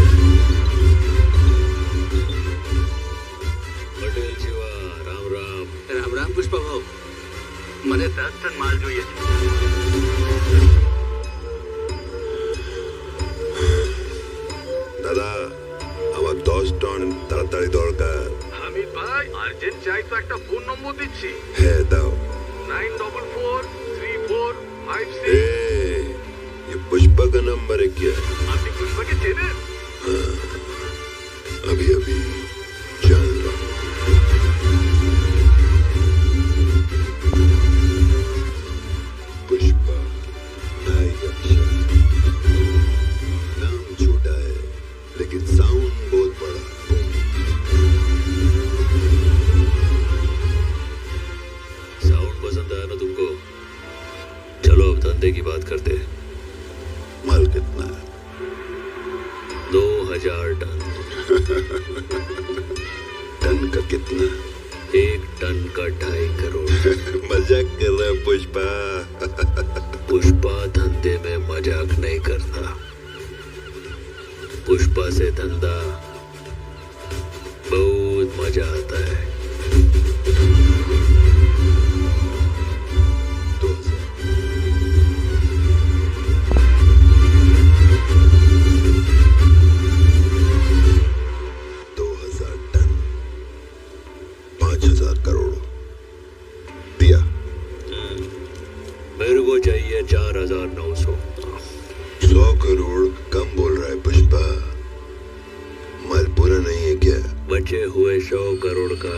પટેલ શિવા, રામ રામ। રામ રામ પુષ્પા ભાવ, મને 10 ટન માલ જોઈએ છે। দাদা আমার 10 টন তাড়াতাড়ি দরকার। হামিদ ভাই, আর্জেন্ট চাই তো একটা ফোন নম্বর দিচ্ছি। হ্যাঁ দাও। 9443456। ये पुष्पा का नंबर है क्या? আপনি পুষ্পাকে 3000 टन। टन का कितना? 1 टन का 2.5 करोड़। मजाक कर रहा है पुष्पा। पुष्पा धंधे में मजाक नहीं करता। पुष्पा से धंधा बहुत मजा आता है। मेरे को चाहिए 4900। 100 करोड़ कम बोल रहा है पुष्पा। माल पूरा नहीं है क्या? बचे हुए 100 करोड़ का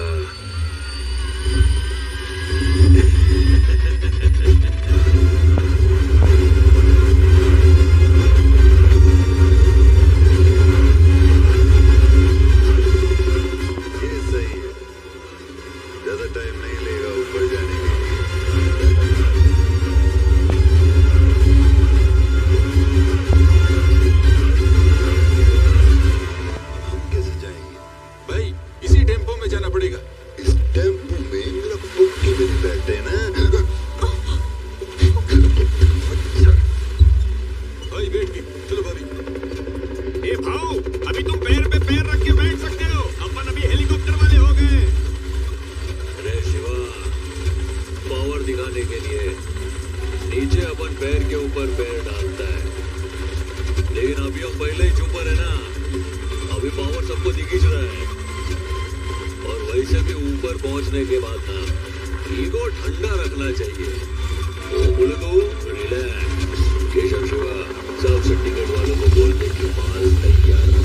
ये सही है, ज्यादा टाइम नहीं लेगा ऊपर जाने के। जाना पड़ेगा। इस टेम्पो में मेरा पुक्की भी बैठे ना। भाई बैठ गई, चलो भाभी। ए भाऊ, अभी तुम पैर पे पैर रख के बैठ सकते हो। अपन अभी हेलीकॉप्टर वाले हो गए। अरे शिवा, पावर दिखाने के लिए नीचे अपन पैर के ऊपर पैर डालता है, लेकिन अभी हम पहले ही ऊपर है ना। अभी पावर सबको दिख रहा है। और वैसे भी ऊपर पहुंचने के बाद ना ईगो ठंडा रखना चाहिए। वो बोले तो रिलैक्स। केशव शिवा, सब सिंडिकेट वालों को बोलने की माल तैयार है।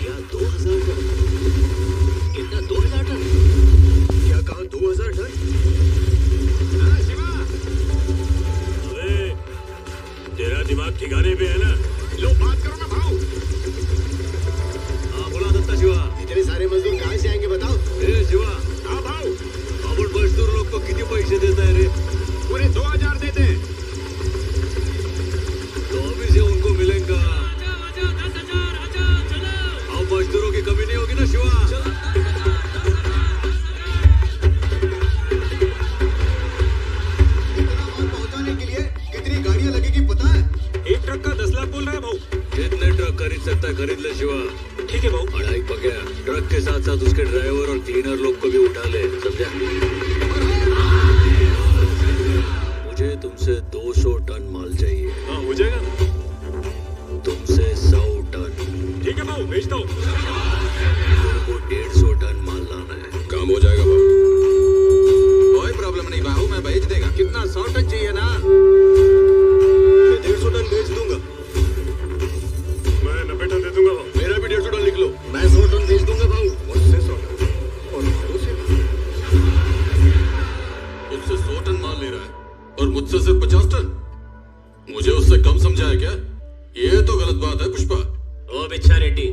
क्या 2000 टन? कितना 2000 टन? क्या कहा 2000 टन? हाँ शिवा, अबे तेरा दिमाग ठिकाने पे है ना? लो बात करो ना भाऊ। हाँ बोला दत्ता शिवा। इतने सारे मजदूर कहाँ से आएंगे बताओ? ए शिवा, हाँ भाऊ, अपन मजदूर लोग को कितने पैसे देता है रे? पूरे 2000 देते हैं। तो अभी से उनको मिलेगा। अब मजदूरों की कमी नहीं होगी ना शिवा? पहुंचाने के लिए कितनी गाड़ियां लगेगी पता है? एक ट्रक का 10 लाख बोल रहा है भाऊ। जितने ट्रक खरीद सकता है खरीद ले शिवा। ठीक है भाऊ। अढ़ाई पकड़ा। ट्रक के साथ साथ उसके ड्राइवर और क्लीनर लोग को भी उठा ले, समझा? मुझे तुमसे 200 टन माल चाहिए। हाँ हो जाएगा ना। तुमसे 100 टन। ठीक है भाऊ, भेजता हूँ। मेरे को 150 टन माल लाना है। काम हो जाएगा भाऊ, कोई प्रॉब्लम नहीं भाऊ, मैं भेज देगा। कितना 100 टन चाहिए ना? मैं 150 टन भेज दूंगा। मैं 90 टन दे दूंगा भाऊ। मेरा भी 150 टन लिख लो। मैं 100 टन भेज दूंगा भाऊ। मुझसे 100 टन और भाऊ से मुझसे 100 टन माल ले रहा है और मुझसे सिर्फ 50 टन। मुझे उससे कम समझा है क्या? ये तो गलत बात है पुष्पा। ओ बिच्छा रेड्डी,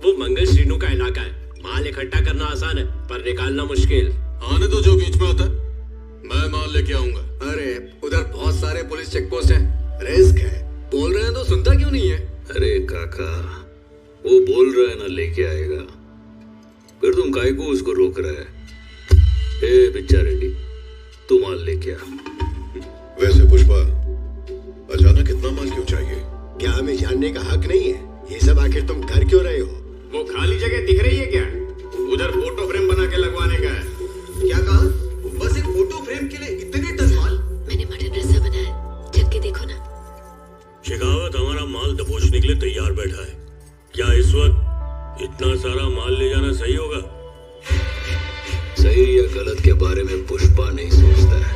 वो मंगल श्रीनु का इलाका है। माल इकट्ठा करना आसान है पर निकालना मुश्किल। आने तो जो बीच में आता है, मैं माल लेके आऊंगा। अरे उधर बहुत सारे पुलिस चेक पोस्ट हैं, रिस्क है। बोल रहे हैं तो सुनता क्यों नहीं है? अरे काका, वो बोल रहा है ना लेके आएगा, फिर तुम काहे को उसको रोक रहा है? ए बिच्छा रेड्डी, तू माल लेके आ। वैसे पुष्पा, अचानक इतना माल क्यों चाहिए? क्या हमें जानने का हक नहीं है? ये सब आखिर तुम कर क्यों रहे हो? वो खाली जगह दिख रही है क्या? उधर फोटो फ्रेम बना के लगवाने का है। क्या कहा? बस एक फोटो फ्रेम के लिए इतने टन माल? मैंने मटन रस्सा बनाया है, चख के देखो ना। शेखावत हमारा माल दबोचने के लिए तैयार बैठा है। क्या इस वक्त इतना सारा माल ले जाना सही होगा? सही या गलत के बारे में पुष्पा नहीं सोचता है।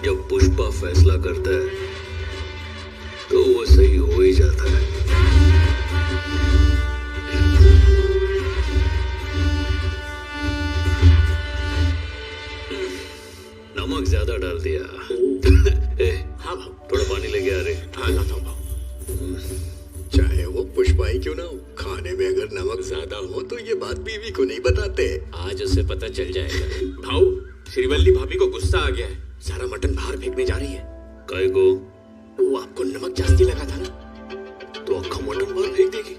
जब पुष्पा फैसला करता है तो वो सही हो ही जाता है। नमक ज्यादा डाल दिया। ए, हाँ भाऊ। थोड़ा पानी लेके आ रहे। हाँ लाता हूँ भाऊ। चाहे वो पुष्पा ही क्यों ना हो, खाने में अगर नमक ज्यादा हो तो ये बात बीवी को नहीं बताते। आज उससे पता चल जाएगा। भाऊ, श्रीवल्ली भाभी को गुस्सा आ गया है, सारा मटन बाहर फेंकने जा रही है। काय को? वो आपको नमक जास्ती लगा था ना? तो अक्खा मटन बाहर फेंक देगी।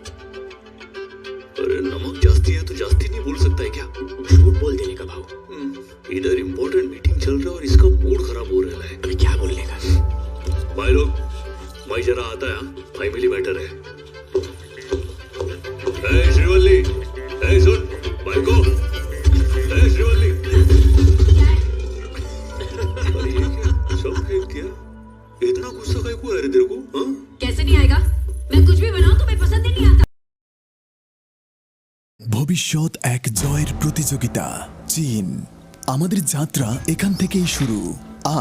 इधर इम्पोर्टेंट मीटिंग चल रहा है और इसका मूड खराब हो रहा है। अभी क्या बोलने का? भाई लोग, भाई जरा आता है, फैमिली मैटर है। ए श्रीवल्ली, ए सुन भाई को, ए श्रीवल्ली। अरे ये क्या सब फेंक दिया? इतना गुस्सा काहे को है रे तेरे को? हाँ? कैसे नहीं आएगा? मैं कुछ भी बनाऊं तुम्हें पसंद ही नहीं आता। ভবিষ্যৎ এক জয়ের প্রতিযোগিতা। চীন, আমাদের যাত্রা এখান থেকেই শুরু।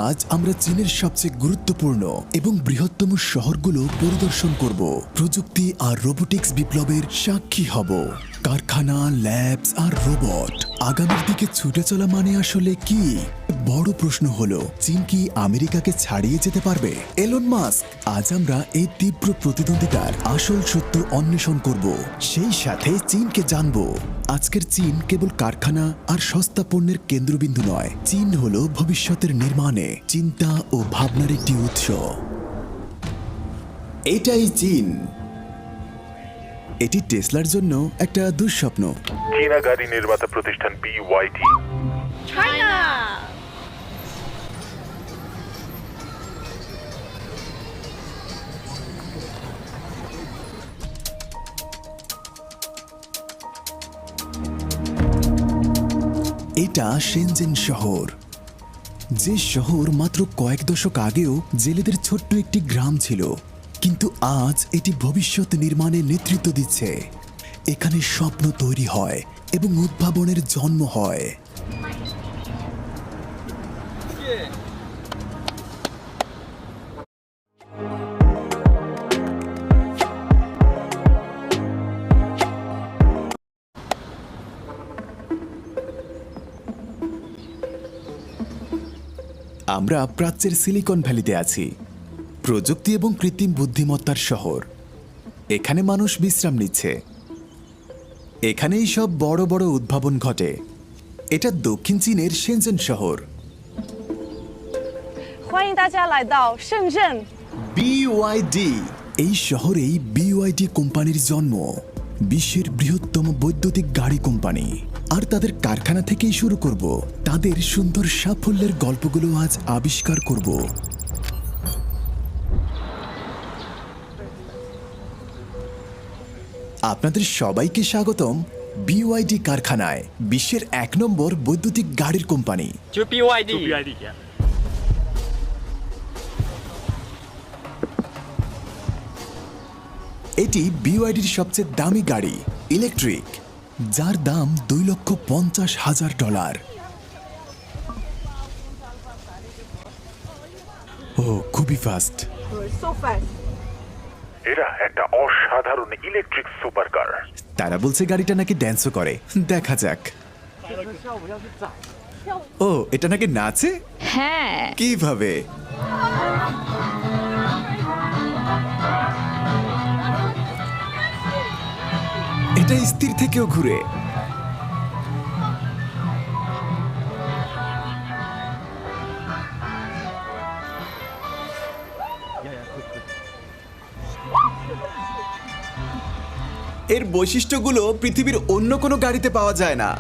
আজ আমরা চীনের সবচেয়ে গুরুত্বপূর্ণ এবং বৃহত্তম শহরগুলো পরিদর্শন করব। প্রযুক্তি আর রোবোটিক্স বিপ্লবের সাক্ষী হব। কারখানা, ল্যাবস আর রোবট আগামীর দিকে ছুটে চলা মানে আসলে কি? বড় প্রশ্ন হলো, চীন কি আমেরিকাকে ছাড়িয়ে যেতে পারবে? Elon Musk. আজ আমরা এই তীব্র প্রতিদ্বন্দ্বিতার আসল সত্য অন্বেষণ করব। সেই সাথে চীনকে জানব। আজকের চীন কেবল কারখানা আর সস্তা পণ্যের কেন্দ্রবিন্দু নয়, চীন হলো ভবিষ্যতের নির্মাণে চিন্তা ও ভাবনার একটি উৎস। এটাই চীন। এটি টেসলার জন্য একটা দুঃস্বপ্ন। চীনা গাড়ি নির্মাতা প্রতিষ্ঠান BYD China. এটা শেনজেন শহর, যে শহর মাত্র কয়েক দশক আগেও জেলেদের ছোট্ট একটি গ্রাম ছিল, কিন্তু আজ এটি ভবিষ্যৎ নির্মাণে নেতৃত্ব দিচ্ছে। এখানে স্বপ্ন তৈরি হয় এবং উদ্ভাবনের জন্ম হয়। আমরা প্রাচ্যের সিলিকন ভ্যালিতে আছি, প্রযুক্তি এবং কৃত্রিম বুদ্ধিমত্তার শহর। এখানে মানুষ বিশ্রাম নিচ্ছে, এখানেই সব বড় বড় উদ্ভাবন ঘটে। এটা দক্ষিণ চীনের শেনজেন শহর। 欢迎大家来到深圳。 BYD, এই শহরেই BYD কোম্পানির জন্ম, বিশ্বের বৃহত্তম বৈদ্যুতিক গাড়ি কোম্পানি। আর তাদের কারখানা থেকেই শুরু করব। তাদের সুন্দর সাফল্যের গল্পগুলো আজ আবিষ্কার করব। আপনাদের সবাইকে স্বাগতম BYD কারখানায়, বিশ্বের 1 নম্বর বৈদ্যুতিক গাড়ির কোম্পানি। এটি BYDর সবচেয়ে দামি গাড়ি, ইলেকট্রিক, যার দাম $2,50,000। ও খুবই ফাস্ট। So fast. এরা একটা অসাধারণ ইলেকট্রিক সুপারকার। তারা বলছে গাড়িটা নাকি ড্যান্সও করে, দেখা যাক। ও, এটা নাকি নাচে? হ্যাঁ। কিভাবে? এটা স্থির থেকেও ঘুরে। এর বৈশিষ্ট্যগুলো পৃথিবীর অন্য কোনো গাড়িতে পাওয়া যায় না।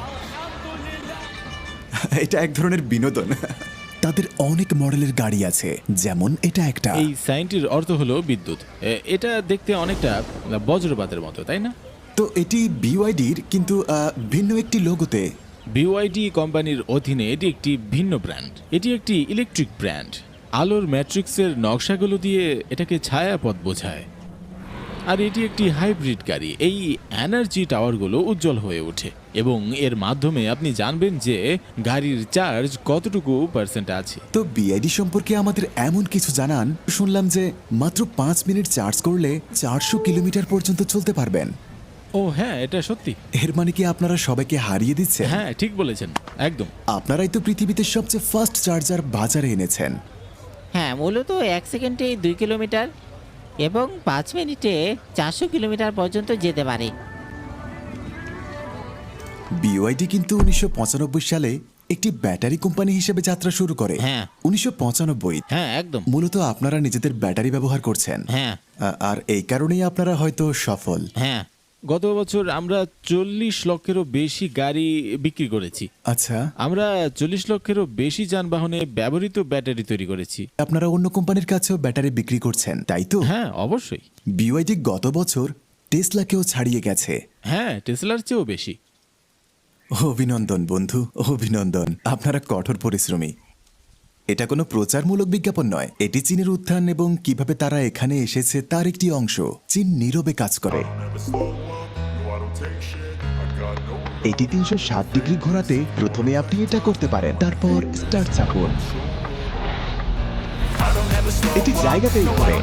এটা এক ধরনের বিনোদন। তাদের অনেক মডেলের গাড়ি আছে, যেমন এটা একটা। এই সাইনটির অর্থ হলো বিদ্যুৎ। এটা দেখতে অনেকটা বজ্রপাতের মতো, তাই না? তো এটি BYDর, কিন্তু ভিন্ন একটি লোগোতে। BYD কোম্পানির অধীনে এটি একটি ভিন্ন ব্র্যান্ড। এটি একটি ইলেকট্রিক ব্র্যান্ড। আলোর ম্যাট্রিক্সের নকশাগুলো দিয়ে এটাকে ছায়াপথ বোঝায়। আর এটি একটি হাইব্রিড গাড়ি। এই এনার্জি টাওয়ারগুলো উজ্জ্বল হয়ে ওঠে এবং এর মাধ্যমে আপনি জানবেন যে গাড়ির চার্জ কতটুকু পার্সেন্ট আছে। তো BYD সম্পর্কে আমাদের এমন কিছু জানান। শুনলাম যে মাত্র 5 মিনিট চার্জ করলে 400 কিলোমিটার পর্যন্ত চলতে পারবেন। ও হ্যাঁ, এটা সত্যি। এর মানে কি আপনারা সবাইকে হারিয়ে দিচ্ছেন? হ্যাঁ, ঠিক বলেছেন, একদম। আপনারাই তো পৃথিবীতে সবচেয়ে ফাস্ট চার্জার বাজারে এনেছেন। হ্যাঁ, মূলত 1 সেকেন্ডে 2 কিলোমিটার এবং 5 মিনিটে 400 কিলোমিটার পর্যন্ত যেতে পারে। BYD কিন্তু 1995 সালে একটি ব্যাটারি কোম্পানি হিসেবে যাত্রা শুরু করে। হ্যাঁ, 1995। হ্যাঁ, একদম। মূলত আপনারা নিজেদের ব্যাটারি ব্যবহার করছেন। হ্যাঁ। আর এই কারণেই আপনারা হয়তো সফল। হ্যাঁ, গত বছর আমরা 40 লক্ষেরও বেশি গাড়ি বিক্রি করেছি। আচ্ছা, আমরা 40 লক্ষেরও বেশি যানবাহনে ব্যবহৃত ব্যাটারি তৈরি করেছি। আপনারা অন্য কোম্পানির কাছেও ব্যাটারি বিক্রি করছেন, তাই তো? হ্যাঁ, অবশ্যই। বিওয়াইডি গত বছর টেসলাকেও ছাড়িয়ে গেছে। হ্যাঁ, টেসলার চেয়েও বেশি। অভিনন্দন বন্ধু, অভিনন্দন। আপনারা কঠোর পরিশ্রমী। এটা কোনো প্রচারমূলক বিজ্ঞাপন নয়, এটি চীনের উত্থান এবং কিভাবে তারা এখানে এসেছে তার একটি অংশ। চীন নীরবে কাজ করে। এটি 360 ডিগ্রি ঘোরাতে প্রথমে আপনি এটা করতে পারেন, তারপর স্টার্ট চাপুন। এটি জায়গাতেই ঘোরে।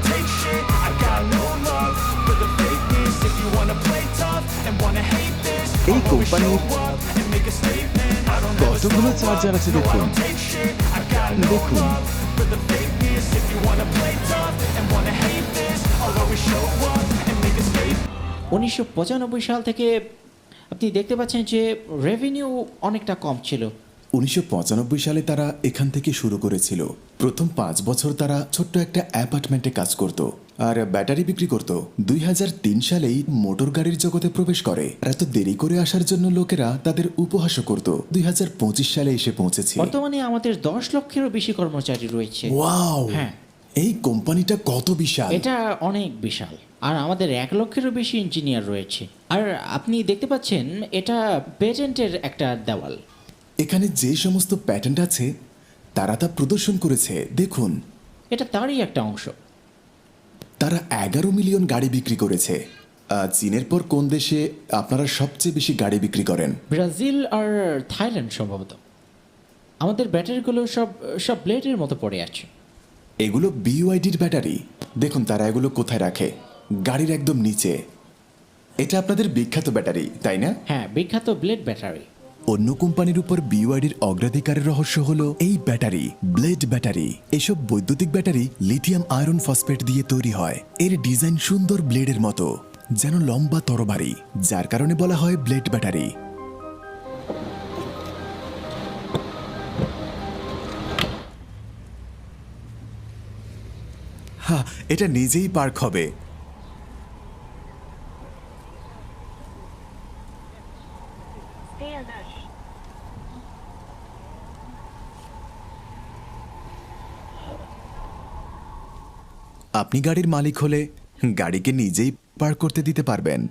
এই কোম্পানির কতগুলো চার্জার আছে দেখুন। দেখুন, 1995 সাল থেকে আপনি দেখতে পাচ্ছেন যে রেভিনিউ অনেকটা কম ছিল। 1995 সালে তারা এখান থেকে শুরু করেছিল। প্রথম 5 বছর তারা ছোট্ট একটা অ্যাপার্টমেন্টে কাজ করত আর ব্যাটারি বিক্রি করত। 2003 সালেই মোটর গাড়ির জগতে প্রবেশ করে। এত দেরি করে আসার জন্য লোকেরা তাদের উপহাসও করত। 2025 সালে এসে পৌঁছেছে। বর্তমানে আমাদের 10 লক্ষেরও বেশি কর্মচারী রয়েছে। ওয়াও! হ্যাঁ, এই কোম্পানিটা কত বিশাল! এটা অনেক বিশাল। আর আমাদের 1 লক্ষেরও বেশি ইঞ্জিনিয়ার রয়েছে। আর আপনি দেখতে পাচ্ছেন এটা পেটেন্টের একটা দেওয়াল। এখানে যে সমস্ত প্যাটেন্ট আছে তারা তা প্রদর্শন করেছে। দেখুন, এটা তারই একটা অংশ। তারা 11 মিলিয়ন গাড়ি বিক্রি করেছে। চীনের পর কোন দেশে আপনারা সবচেয়ে বেশি গাড়ি বিক্রি করেন? ব্রাজিল আর থাইল্যান্ড সম্ভবত। আমাদের ব্যাটারিগুলো সব ব্লেডের মতো পড়ে আছে। এগুলো বিওয়াইডির ব্যাটারি। দেখুন তারা এগুলো কোথায় রাখে, গাড়ির একদম নিচে। এটা আপনাদের বিখ্যাত ব্যাটারি, তাই না? হ্যাঁ, বিখ্যাত ব্লেড ব্যাটারি। অন্য কোম্পানির উপর বিওয়াইডির অগ্রাধিকারের রহস্য হলো এই ব্যাটারি, ব্লেড ব্যাটারি। এসব বৈদ্যুতিক ব্যাটারি লিথিয়াম আয়রন ফসফেট দিয়ে তৈরি হয়। এর ডিজাইন সুন্দর ব্লেডের মতো, যেন লম্বা তরবারি, যার কারণে বলা হয় ব্লেড ব্যাটারি। হ্যাঁ, এটা নিজেই পার্ক হবে। আপনি গাড়ির মালিক হলে গাড়িকে নিজেই পার্ক করতে দিতে পারবেন।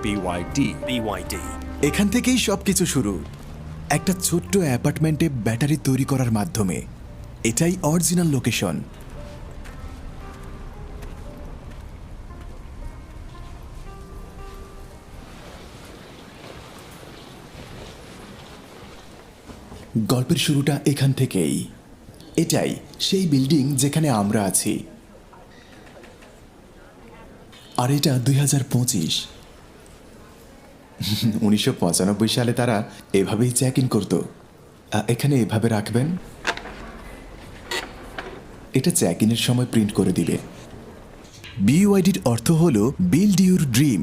BYD। এখান থেকেই সবকিছু শুরু, একটা ছোট্ট অ্যাপার্টমেন্টে ব্যাটারি তৈরি করার মাধ্যমে। এটাই অরিজিনাল লোকেশন। গল্পের শুরুটা এখান থেকেই। এটাই সেই বিল্ডিং যেখানে আমরা আছি। আর এটা 2025। 1995 সালে তারা এভাবেই চেক ইন করতো। এখানে এভাবে রাখবেন, এটা চেক ইনের সময় প্রিন্ট করে দিবে। বিওয়াইডির অর্থ হলো বিল্ড ইউর ড্রিম,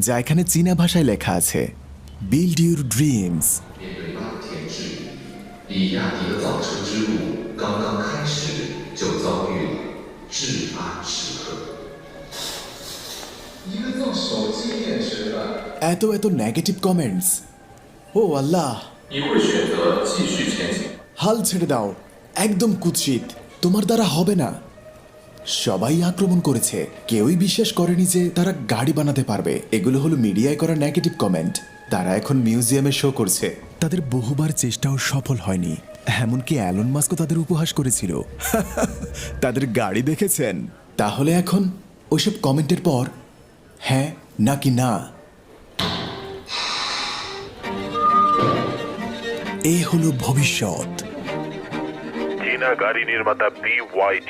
যা এখানে চীনা ভাষায় লেখা আছে, বিল্ড ইউর ড্রিমস। 比亚迪的造车之路刚刚开始，就遭遇了至暗时刻。一个造手机电池的， এত নেগেটিভ কমেন্টস। ও আল্লাহ! 你会选择继续前行？ হাল ছেড়ে দাও, একদম কুৎসিত, তোমার দ্বারা হবে না। সবাই আক্রমণ করেছে, কেউই বিশ্বাস করেনি যে তারা গাড়ি বানাতে পারবে। এগুলো হলো মিডিয়ায় করা নেগেটিভ কমেন্ট। তারা এখন মিউজিয়ামে শো করছে। তাদের বহুবার চেষ্টাও সফল হয়নি, এমনকি অ্যালন মাস্কও তাদের উপহাস করেছিল। তাদের গাড়ি দেখেছেন? তাহলে এখন ওইসব কমেন্টের পর হ্যাঁ নাকি না? এ হলো ভবিষ্যৎ। চীনা গাড়ি নির্মাতা BYD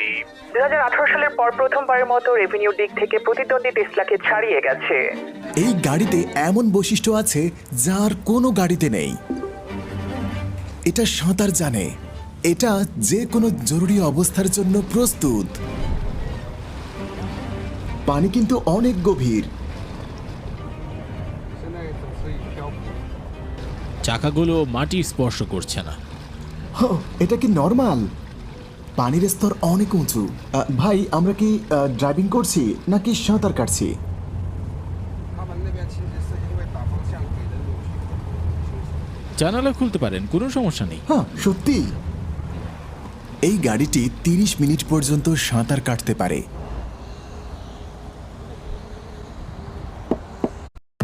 2018 সালের পর প্রথমবারের মতো রেভিনিউর দিক থেকে প্রতিদ্বন্দ্বী টেসলাকে ছাড়িয়ে গেছে। এই গাড়িতে এমন বৈশিষ্ট্য আছে যার কোনো গাড়িতে নেই। এটা সাঁতার জানে, এটা যে কোনো জরুরি অবস্থার জন্য প্রস্তুত। পানি কিন্তু অনেক গভীর। চাকাগুলো মাটি স্পর্শ করছে না। এটা কি নরমাল? পানির স্তর অনেক উঁচু। ভাই, আমরা কি ড্রাইভিং করছি নাকি সাঁতার কাটছি? জানালা খুলতে পারেন, কোনো সমস্যা নেই। হ্যাঁ, সত্যি এই গাড়িটি 30 মিনিট পর্যন্ত সাঁতার কাটতে পারে।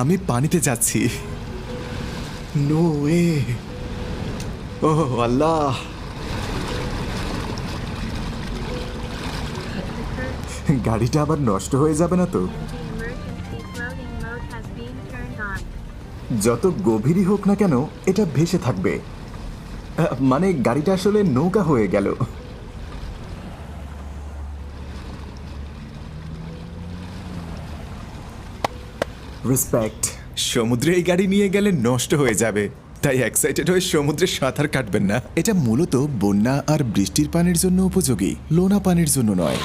আমি পানিতে যাচ্ছি। No way! ও আল্লাহ! গাড়িটা আবার নষ্ট হয়ে যাবে না তো? যত গভীরই হোক না কেন, এটা ভেসে থাকবে। মানে গাড়িটা আসলে নৌকা হয়ে গেল। রেসপেক্ট। সমুদ্রে এই গাড়ি নিয়ে গেলে নষ্ট হয়ে যাবে, তাই এক্সাইটেড হয়ে সমুদ্রে সাঁতার কাটবেন না। এটা মূলত বন্যা আর বৃষ্টির পানির জন্য উপযোগী, লোনা পানির জন্য নয়।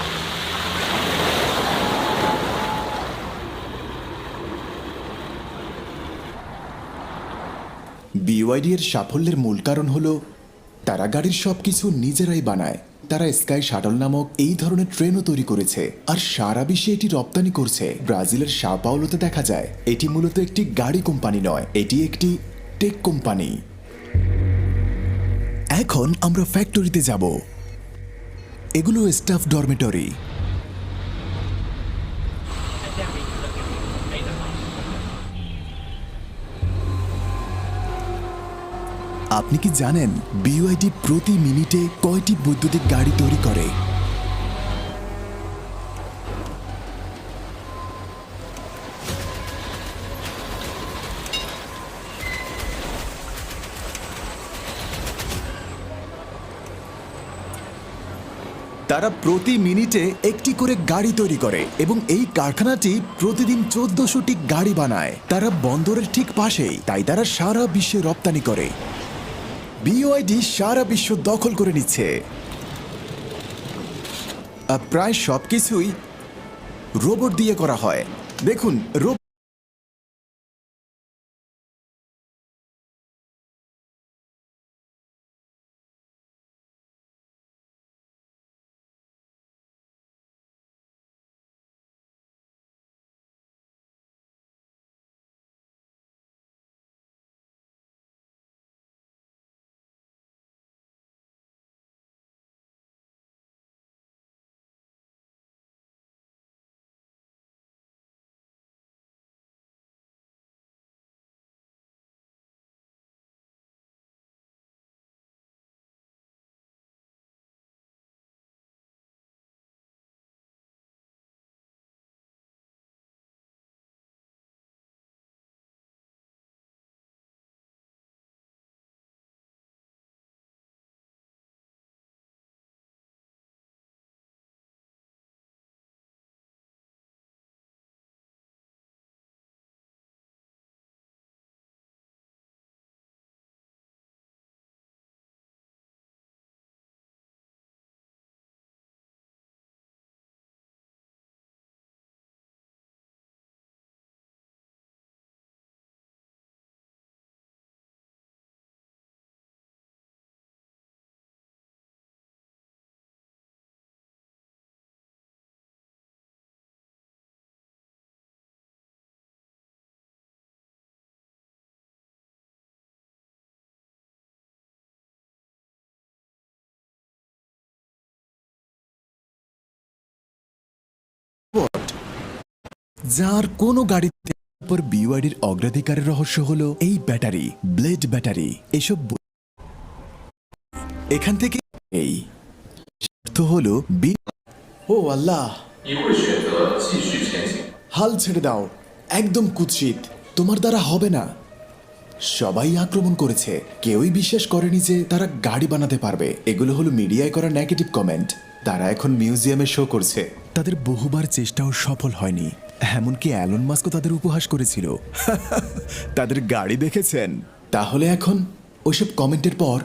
BYD এর সাফল্যের মূল কারণ হলো তারা গাড়ির সবকিছু নিজেরাই বানায়। তারা স্কাই শাটল নামক এই ধরনের ট্রেনও তৈরি করেছে আর সারা বিশ্বে এটি রপ্তানি করছে। ব্রাজিলের সাও পাওলোতে দেখা যায়। এটি মূলত একটি গাড়ি কোম্পানি নয়, এটি একটি টেক কোম্পানি। এখন আমরা ফ্যাক্টরিতে যাব। এগুলো স্টাফ ডরমেটরি। আপনি কি জানেন BYD প্রতি মিনিটে কয়টি বৈদ্যুতিক গাড়ি তৈরি করে? তারা প্রতি মিনিটে একটি করে গাড়ি তৈরি করে এবং এই কারখানাটি প্রতিদিন 1400টি গাড়ি বানায়। তারা বন্দরের ঠিক পাশেই, তাই তারা সারা বিশ্বে রপ্তানি করে। BYD সারা বিশ্ব দখল করে নিচ্ছে। প্রায় সবকিছুই রোবট দিয়ে করা হয়। দেখুন, যার কোনো গাড়িতে উপর BYDর অগ্রাধিকারের রহস্য হলো এই ব্যাটারি, ব্লেড ব্যাটারি। এসব এখান থেকে এই শর্ত হলো ও আল্লাহ, হাল ছেড়ে দাও, একদম কুৎসিত, তোমার দ্বারা হবে না। সবাই আক্রমণ করেছে, কেউই বিশ্বাস করেনি যে তারা গাড়ি বানাতে পারবে। এগুলো হলো মিডিয়ায় করা নেগেটিভ কমেন্ট। তারা এখন মিউজিয়ামে শো করছে। তাদের বহুবার চেষ্টাও সফল হয়নি। এমনকি অ্যালন মাস্কও তাদের উপহাস করেছিল। তাদের গাড়ি দেখেছেন? তাহলে এখন ওইসব কমেন্টের পর